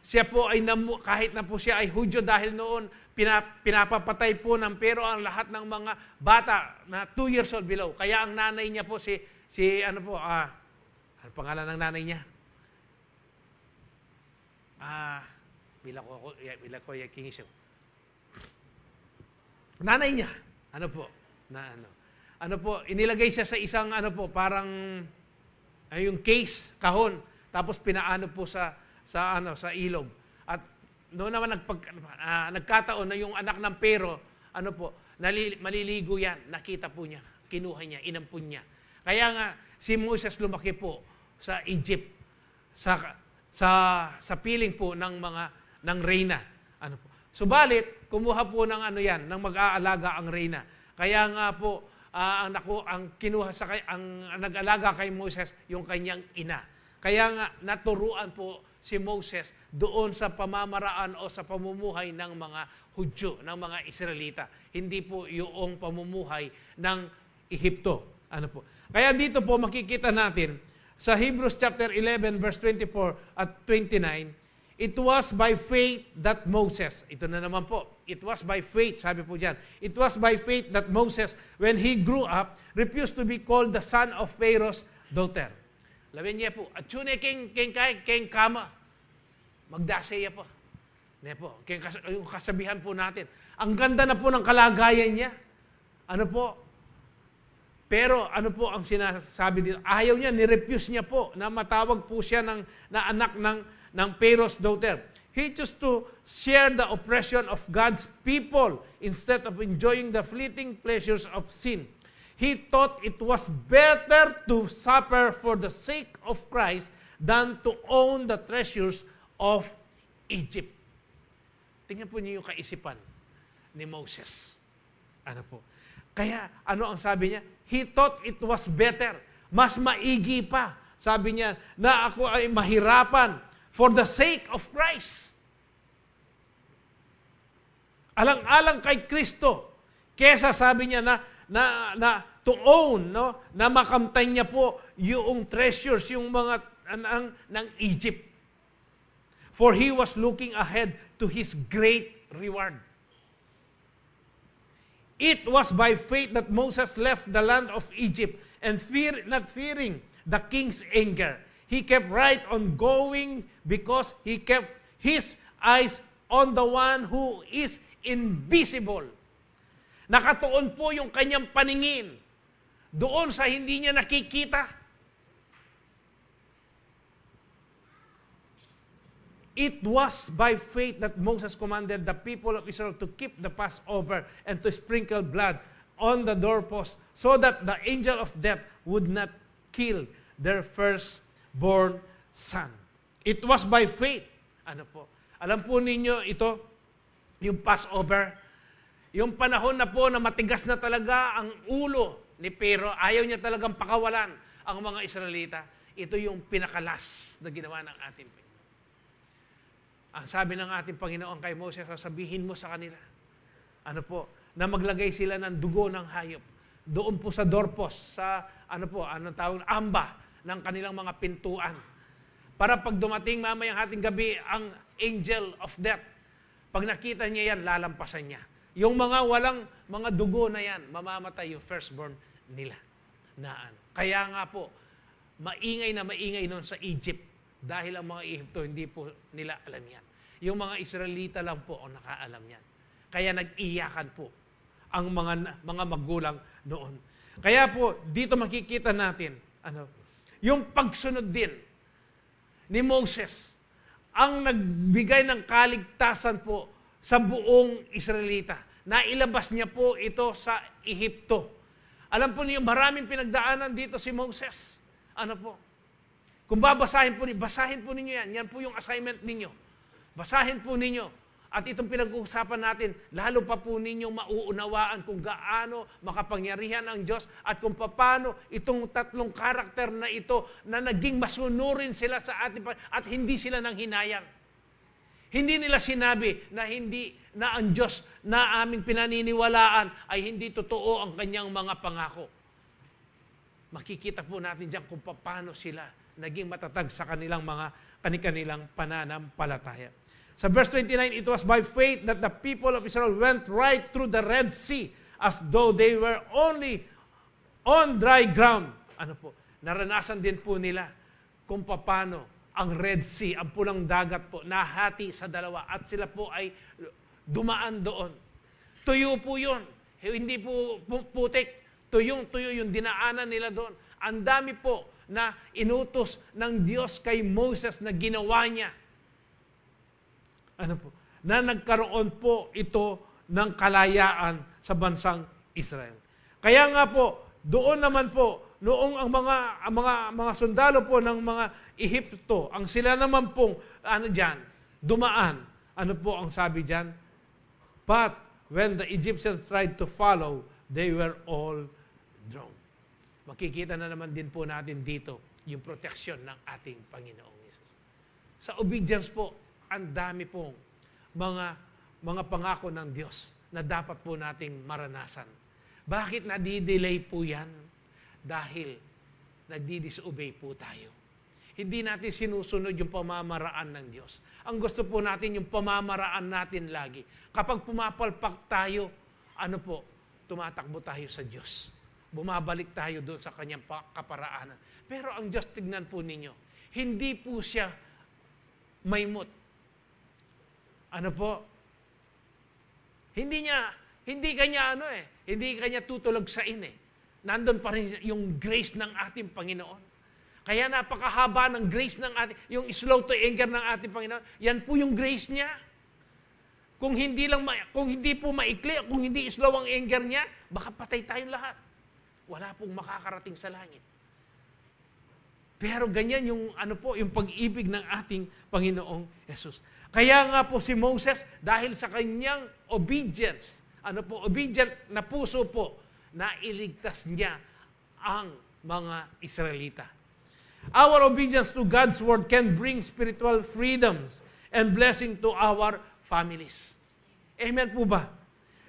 siya po ay kahit na po siya ay Hudyo dahil noon pinapapatay po ng pero ang lahat ng mga bata na 2 years old below. Kaya ang nanay niya po ano pangalan ng nanay niya? Bila ko yakingisyo. Nanay niya, inilagay siya sa isang parang yung case, kahon, tapos pinaano po sa ilog. At noon naman nagkataon na yung anak ng pero, maliligo yan, nakita po niya, kinuha niya, inampun niya. Kaya nga si Moses lumaki po sa Egypt sa piling po ng reyna. Subalit kumuha po ng ng mag-aalaga ang reyna. Kaya nga po ang kinuha ang nag-alaga kay Moses yung kanyang ina. Kaya nga naturuan po si Moses doon sa pamamaraan o sa pamumuhay ng mga Hudyo, ng mga Israelita. Hindi po yung pamumuhay ng Ehipto. Kaya dito po makikita natin sa Hebrews chapter 11 verse 24 at 29, It was by faith that Moses, ito na naman po, it was by faith, sabi po dyan, it was by faith that Moses, when he grew up, refused to be called the son of Pharaoh's daughter. Labi niya po, at yun keng kama, magdasaya po. Ne po, yung kasabihan po natin, ang ganda na po ng kalagayan niya. Ano po? Pero ano po ang sinasabi dito? Ayaw niya, nirefuse niya po na matawag po siya na anak ng Pharaoh's daughter. He chose to share the oppression of God's people instead of enjoying the fleeting pleasures of sin. He thought it was better to suffer for the sake of Christ than to own the treasures of Egypt. Tingnan po niyo yung kaisipan ni Moses. Ano po? Kaya, ano ang sabi niya? He thought it was better. Mas maigi pa. Sabi niya, na ako ay mahirapan for the sake of Christ. Alang-alang kay Kristo. Kesa sabi niya na to own, no? Na makamtay niya po yung treasures, yung mga ng Egypt. For he was looking ahead to his great reward. It was by faith that Moses left the land of Egypt and not fearing the king's anger. He kept right on going because he kept his eyes on the one who is invisible. Nakatuon po yung kanyang paningin doon sa hindi niya nakikita. It was by faith that Moses commanded the people of Israel to keep the Passover and to sprinkle blood on the doorpost so that the angel of death would not kill their firstborn son. It was by faith. Ano po? Alam po ninyo ito, yung Passover, yung panahon na po na matigas na talaga ang ulo ni Pero, ayaw niya talagang pakawalan ang mga Israelita. Ito yung pinakalas na ginawa ng ating Panginoon. Ang sabi ng ating Panginoon kay Moses, sabihin mo sa kanila, ano po, na maglagay sila ng dugo ng hayop. Doon po sa doorpost, sa, anong tawag, amba ng kanilang mga pintuan. Para pag dumating mamayang hating gabi, ang angel of death, pag nakita niya yan, lalampasan niya. Yung mga walang, mga dugo na yan, mamamatay yung firstborn nila. Kaya nga po, maingay noon sa Egypt. Dahil ang mga Ehipto, hindi po nila alam yan. Yung mga Israelita lang po ang nakaalam yan. Kaya nag-iyakan po ang mga magulang noon. Kaya po, dito makikita natin, yung pagsunod din ni Moses, ang nagbigay ng kaligtasan po sa buong Israelita. Nailabas niya po ito sa Ehipto. Alam po niyo, maraming pinagdaanan dito si Moses. Kung basahin po ninyo yan. Yan po yung assignment ninyo. Basahin po ninyo. At itong pinag-uusapan natin, lalo pa po ninyo mauunawaan kung gaano makapangyarihan ang Diyos at kung paano itong tatlong karakter na ito na naging masunurin sila sa ating at hindi sila nang hinayang. Hindi nila sinabi na ang Diyos na aming pinaniniwalaan ay hindi totoo ang kanyang mga pangako. Makikita po natin diyan kung paano sila naging matatag sa kanilang kanilang pananampalataya. Sa verse 29, it was by faith that the people of Israel went right through the Red Sea as though they were only on dry ground. Naranasan din po nila kung paano ang Red Sea, ang pulang dagat po, nahati sa dalawa at sila po ay dumaan doon. Tuyo po yun. Hindi po putik. Tuyong-tuyo yung dinaanan nila doon. Ang dami po na inutos ng Diyos kay Moses na ginawa niya. Na nagkaroon po ito ng kalayaan sa bansang Israel. Kaya nga po, doon naman po, noong ang mga sundalo po ng mga Ehipto, ang sila naman pong, dumaan. Ano po ang sabi diyan? But when the Egyptians tried to follow, they were all drowned. Makikita na naman din po natin dito yung proteksyon ng ating Panginoong Yesus. Sa obedience po, ang dami pong mga pangako ng Diyos na dapat po nating maranasan. Bakit nadidelay po yan? Dahil nagdi-disobey po tayo. hindi natin sinusunod yung pamamaraan ng Diyos. Ang gusto po natin yung pamamaraan natin lagi. Kapag pumapalpak tayo, tumatakbo tayo sa Diyos. Bumabalik tayo doon sa kanyang kaparaanan. Pero ang Diyos, tignan po ninyo, hindi po siya maymot. Hindi kanya tutulagsain eh. Nandun pa rin yung grace ng ating Panginoon. Kaya napakahaba ng grace ng ating, yung slow to anger ng ating Panginoon, yan po yung grace niya. Kung hindi po maikli, kung hindi slow ang anger niya, baka patay tayong lahat. Wala pong makakarating sa langit. Pero ganyan yung yung pag-ibig ng ating Panginoong Yesus. Kaya nga po si Moses, dahil sa kanyang obedience, obedient na puso po, nailigtas niya ang mga Israelita. Our obedience to God's word can bring spiritual freedoms and blessing to our families. Amen po ba?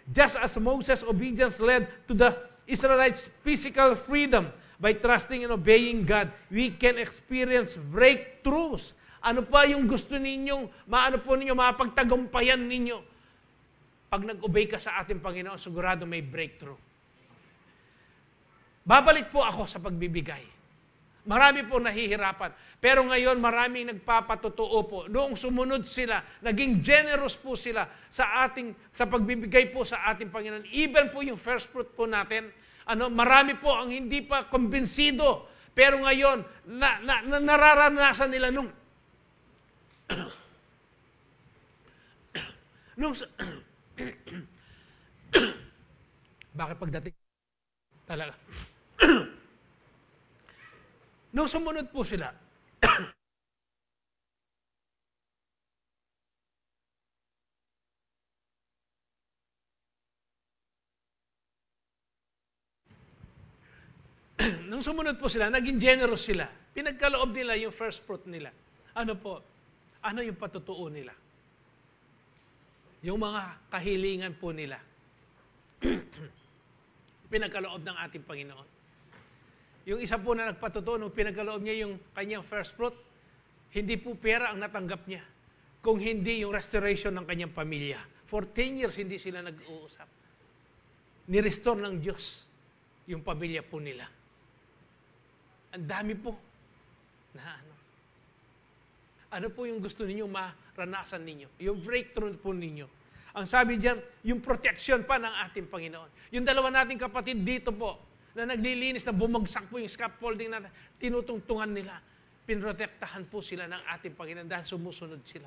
Just as Moses' obedience led to the Israelites' physical freedom by trusting and obeying God, we can experience breakthroughs. Ano pa yung gusto ninyong, mapagtagumpayan ninyo? Pag nag-obey ka sa ating Panginoon, sigurado may breakthrough. Babalik po ako sa pagbibigay. Marami po nahihirapan. Pero ngayon, maraming nagpapatotoo po. Noong sumunod sila, naging generous po sila sa pagbibigay po sa ating Panginoon. Even po yung first fruit po natin, marami po ang hindi pa kumbinsido. Pero ngayon, nararanasan nila bakit pagdating talaga nung sumunod po sila, naging generous sila. Pinagkaloob nila yung first fruit nila. Ano yung patutuo nila? Yung mga kahilingan po nila. Pinagkaloob ng ating Panginoon. Yung isa po na nagpatutuo, nung pinagkaloob niya yung kanyang first fruit, hindi po pera ang natanggap niya, kung hindi yung restoration ng kanyang pamilya. For 10 years, hindi sila nag-uusap. Ni-restore ng Diyos yung pamilya po nila. Ang dami po na ano po yung gusto ninyo maranasan ninyo? Yung breakthrough po ninyo. Ang sabi diyan, yung protection pa ng ating Panginoon. Yung dalawa nating kapatid dito po, na naglilinis, na bumagsak po yung scaffolding na tinutungtungan nila. Pinrotektahan po sila ng ating Panginoon dahil sumusunod sila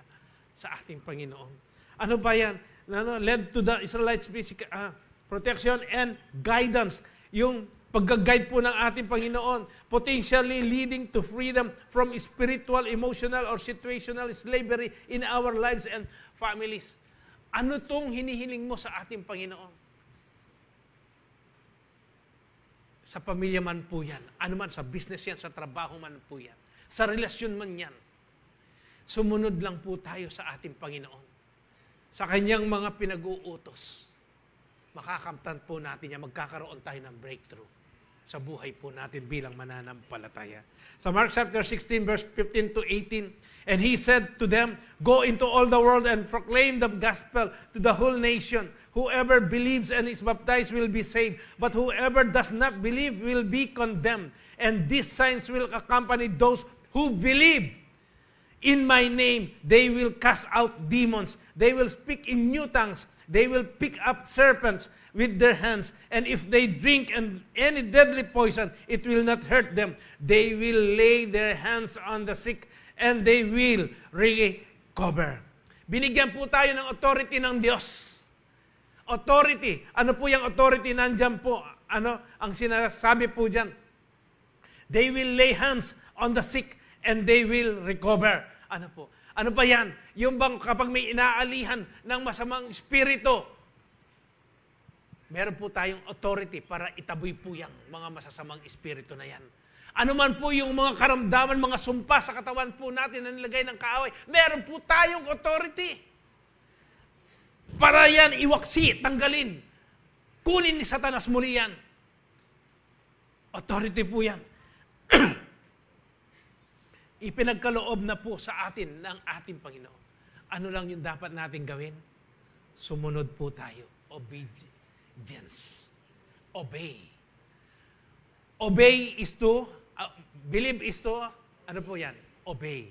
sa ating Panginoon. Ano ba yan? Led to the Israelites' physical protection and guidance. Yung pag-guide po ng ating Panginoon, potentially leading to freedom from spiritual, emotional, or situational slavery in our lives and families. Ano tong hinihiling mo sa ating Panginoon? Sa pamilya man po yan. Ano man, sa business yan, sa trabaho man po yan. Sa relasyon man yan. Sumunod lang po tayo sa ating Panginoon. Sa kanyang mga pinag-uutos. Makakamtan po natin yan. Magkakaroon tayo ng breakthrough sa buhay po natin bilang mananampalataya. Sa Mark chapter 16, verse 15 to 18, and he said to them, go into all the world and proclaim the gospel to the whole nation. Whoever believes and is baptized will be saved, but whoever does not believe will be condemned. And these signs will accompany those who believe. In my name, they will cast out demons. They will speak in new tongues. They will pick up serpents with their hands. And if they drink any deadly poison, it will not hurt them. They will lay their hands on the sick and they will recover. Binigyan po tayo ng authority ng Diyos. Authority. Ano po yung authority? Nandyan po. Ano ang sinasabi po dyan? They will lay hands on the sick and they will recover. Ano po? Ano ba yan? Yung bang kapag may inaalihan ng masamang espiritu, meron po tayong authority para itaboy po yung mga masasamang espiritu na yan. Ano man po yung mga karamdaman, mga sumpa sa katawan po natin na nilagay ng kaaway, meron po tayong authority. Para yan, iwaksi, tanggalin. Kunin ni Satanas muli yan. Authority po yan. ipinagkaloob na po sa atin ng ating Panginoon. Ano lang yung dapat natin gawin? Sumunod po tayo. Obedience. Obey. Obey is to, believe is to, ano po yan? Obey.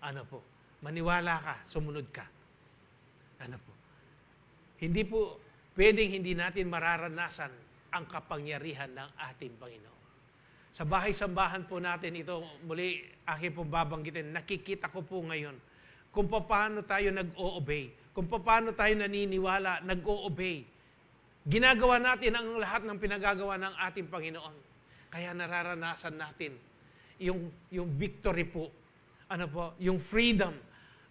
Ano po? Maniwala ka, sumunod ka. Ano po? Hindi po, pwedeng hindi natin mararanasan ang kapangyarihan ng ating Panginoon. Sa bahay-sambahan po natin, ito muli aking pong babanggitin, nakikita ko po ngayon kung paano tayo nag-o-obey, kung paano tayo naniniwala, nag-o-obey. Ginagawa natin ang lahat ng pinagagawa ng ating Panginoon. Kaya nararanasan natin yung victory po, ano po, yung freedom,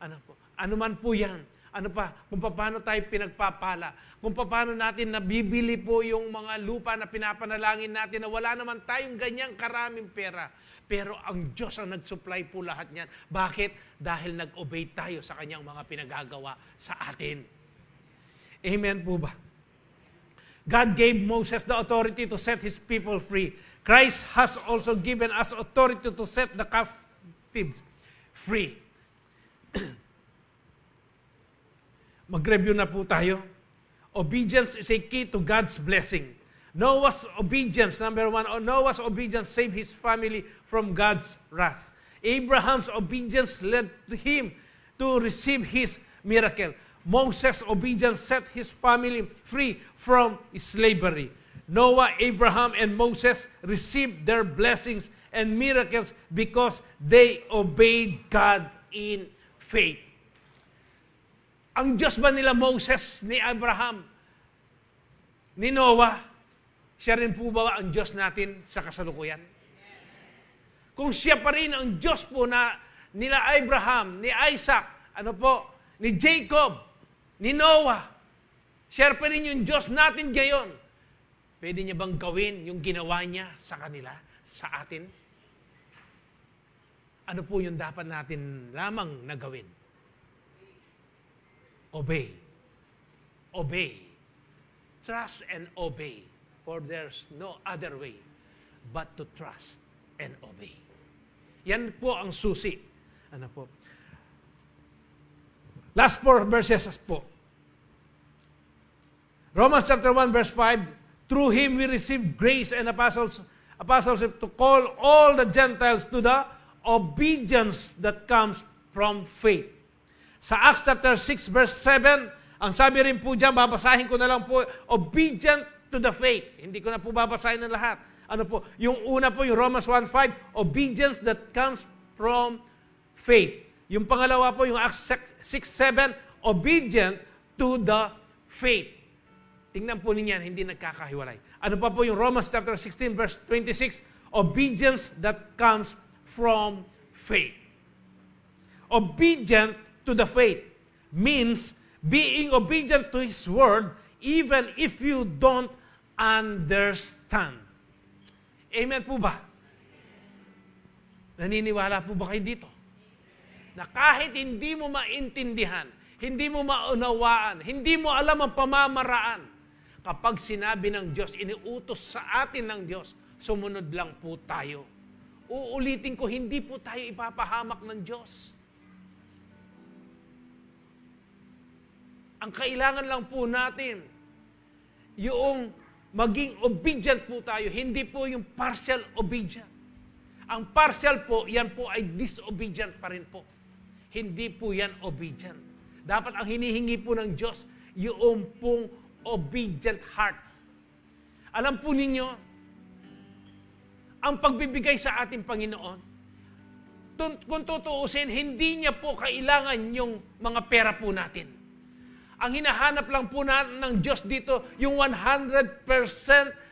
ano po, ano man po yan, ano pa, kung paano tayo pinagpapala, kung paano natin nabibili po yung mga lupa na pinapanalangin natin na wala naman tayong ganyang karaming pera. Pero ang Diyos ang nag-supply po lahat niyan. Bakit? Dahil nag-obey tayo sa kanyang mga pinagagawa sa atin. Amen po ba? God gave Moses the authority to set his people free. Christ has also given us authority to set the captives free. Mag-review na po tayo. Obedience is a key to God's blessing. Noah's obedience, number one, Noah's obedience saved his family from God's wrath. Abraham's obedience led him to receive his miracle. Moses' obedience set his family free from slavery. Noah, Abraham, and Moses received their blessings and miracles because they obeyed God in faith. Ang Diyos ba nila Moses, ni Abraham, ni Noah, siya rin po ba ang Diyos natin sa kasalukuyan? Kung siya pa rin ang Diyos po na nila Abraham, ni Isaac, ano po, ni Jacob, ni Noah, siya pa rin yung Diyos natin ngayon. Pwede niya bang gawin yung ginawa niya sa kanila, sa atin? Ano po yung dapat natin lamang na gawin? Obey. Obey. Trust and obey. For there's no other way but to trust and obey. Yan po ang susi. Ano po? Last 4 verses po. Romans chapter 1 verse 5, through him we receive grace and apostleship to call all the Gentiles to the obedience that comes from faith. Sa Acts chapter 6 verse 7, ang sabi rin po dyan, babasahin ko na lang po, obedient to the faith. Hindi ko na po babasahin ng lahat. Ano po? Yung una po, yung Romans 1:5, obedience that comes from faith. Yung pangalawa po, yung Acts 6:7, obedient to the faith. Tingnan po ninyan, hindi nagkakahiwalay. Ano pa po yung Romans chapter 16 verse 26, obedience that comes from faith. Obedient to the faith means being obedient to His word even if you don't understand. Amen po ba? Naniniwala po ba kayo dito? Na kahit hindi mo maintindihan, hindi mo maunawaan, hindi mo alam ang pamamaraan, kapag sinabi ng Diyos, iniutos sa atin ng Diyos, sumunod lang po tayo. Uulitin ko, hindi po tayo ipapahamak ng Diyos. Ang kailangan lang po natin, yung maging obedient po tayo, hindi po yung partial obedient. Ang partial po, yan po ay disobedient pa rin po. Hindi po yan obedient. Dapat ang hinihingi po ng Diyos, yung pong obedient heart. Alam po ninyo, ang pagbibigay sa ating Panginoon, kung tutuusin, hindi niya po kailangan yung mga pera po natin. Ang hinahanap lang po ng Diyos dito, yung 100%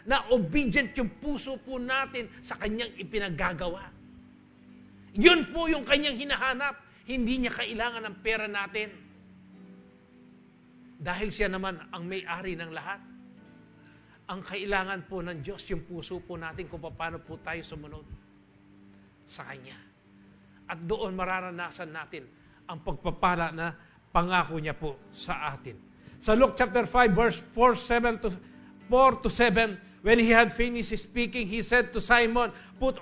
na obedient yung puso po natin sa Kanyang ipinagagawa. Yun po yung Kanyang hinahanap. Hindi niya kailangan ng pera natin. Dahil siya naman ang may-ari ng lahat. Ang kailangan po ng Diyos, yung puso po natin kung paano po tayo sumunod sa Kanya. At doon mararanasan natin ang pagpapala na pangako niya po sa atin. Sa Luke chapter 5 verse 4 to 7, when he had finished speaking, he said to Simon, put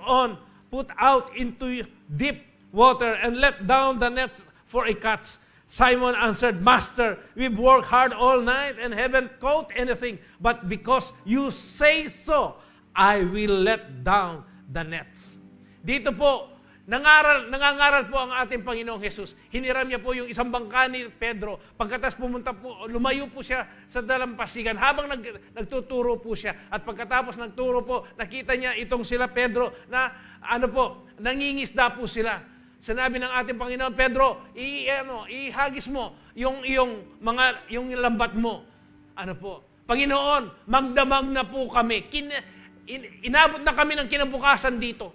out into deep water and let down the nets for a catch. Simon answered, Master, we've worked hard all night and haven't caught anything. But because you say so, I will let down the nets. Dito po, nangangaral po ang ating Panginoong Jesus. Hiniram niya po yung isang bangka ni Pedro. Pagkatas pumunta po, lumayo po siya sa dalampasigan habang nagtuturo po siya. At pagkatapos nagturo po, nakita niya itong sila Pedro na nangingisda po sila. Sinabi ng ating Panginoon, Pedro, ihagis mo yung lambat mo. Panginoon, magdamag na po kami. Inabot na kami ng kinabukasan dito.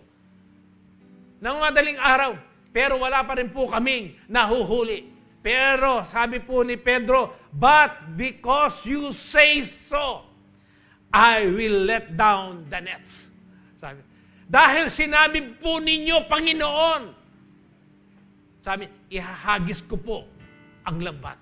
Nang madaling araw, pero wala pa rin po kaming nahuhuli. Pero sabi po ni Pedro, but because you say so, I will let down the nets. Sabi, dahil sinabi po ninyo, Panginoon, sabi, ihahagis ko po ang lambat.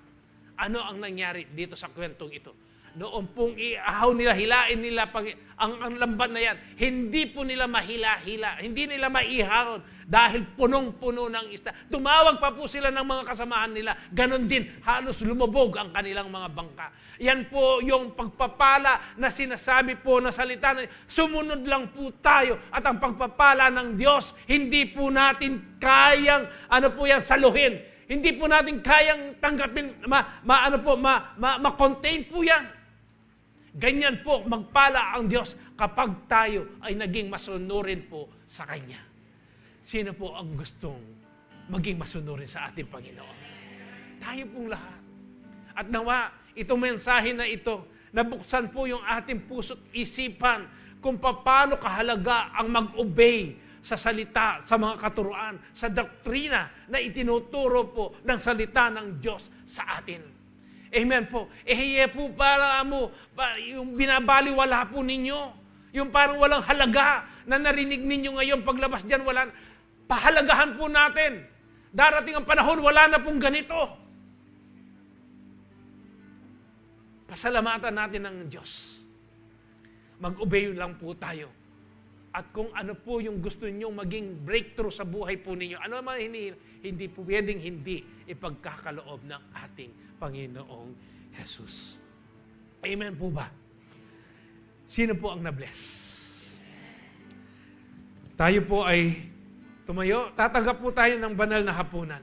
Ano ang nangyari dito sa kwentong ito? Noong pong iahaw nila, hilain nila ang lambat na yan, hindi po nila mahila-hila, hindi nila maihahon dahil punong-puno ng isda. Tumawag pa po sila ng mga kasamahan nila. Ganon din, halos lumubog ang kanilang mga bangka. Yan po yung pagpapala na sinasabi po na salita na sumunod lang po tayo at ang pagpapala ng Diyos, hindi po natin kayang, saluhin. Hindi po natin kayang tanggapin, ma-contain po yan. Ganyan po magpala ang Diyos kapag tayo ay naging masunurin po sa Kanya. Sino po ang gustong maging masunurin sa ating Panginoon? Tayo pong lahat. At nawa, itong mensahe na ito, nabuksan po yung ating puso't isipan kung paano kahalaga ang mag-obey sa salita, sa mga katuruan, sa doktrina na itinuturo po ng salita ng Diyos sa atin. Amen po. Po para mo, yung binabaliwala po ninyo, yung parang walang halaga na narinig ninyo ngayon, paglabas dyan, pahalagahan po natin. Darating ang panahon, wala na pong ganito. Pasalamatan natin ng Diyos. Mag-obey lang po tayo. At kung ano po yung gusto niyo maging breakthrough sa buhay po ninyo, ano man hindi po pwedeng hindi ipagkakaloob ng ating Panginoong Jesus. Amen po ba? Sino po ang na-bless? Tayo po ay tumayo. Tatanggap po tayo ng banal na hapunan.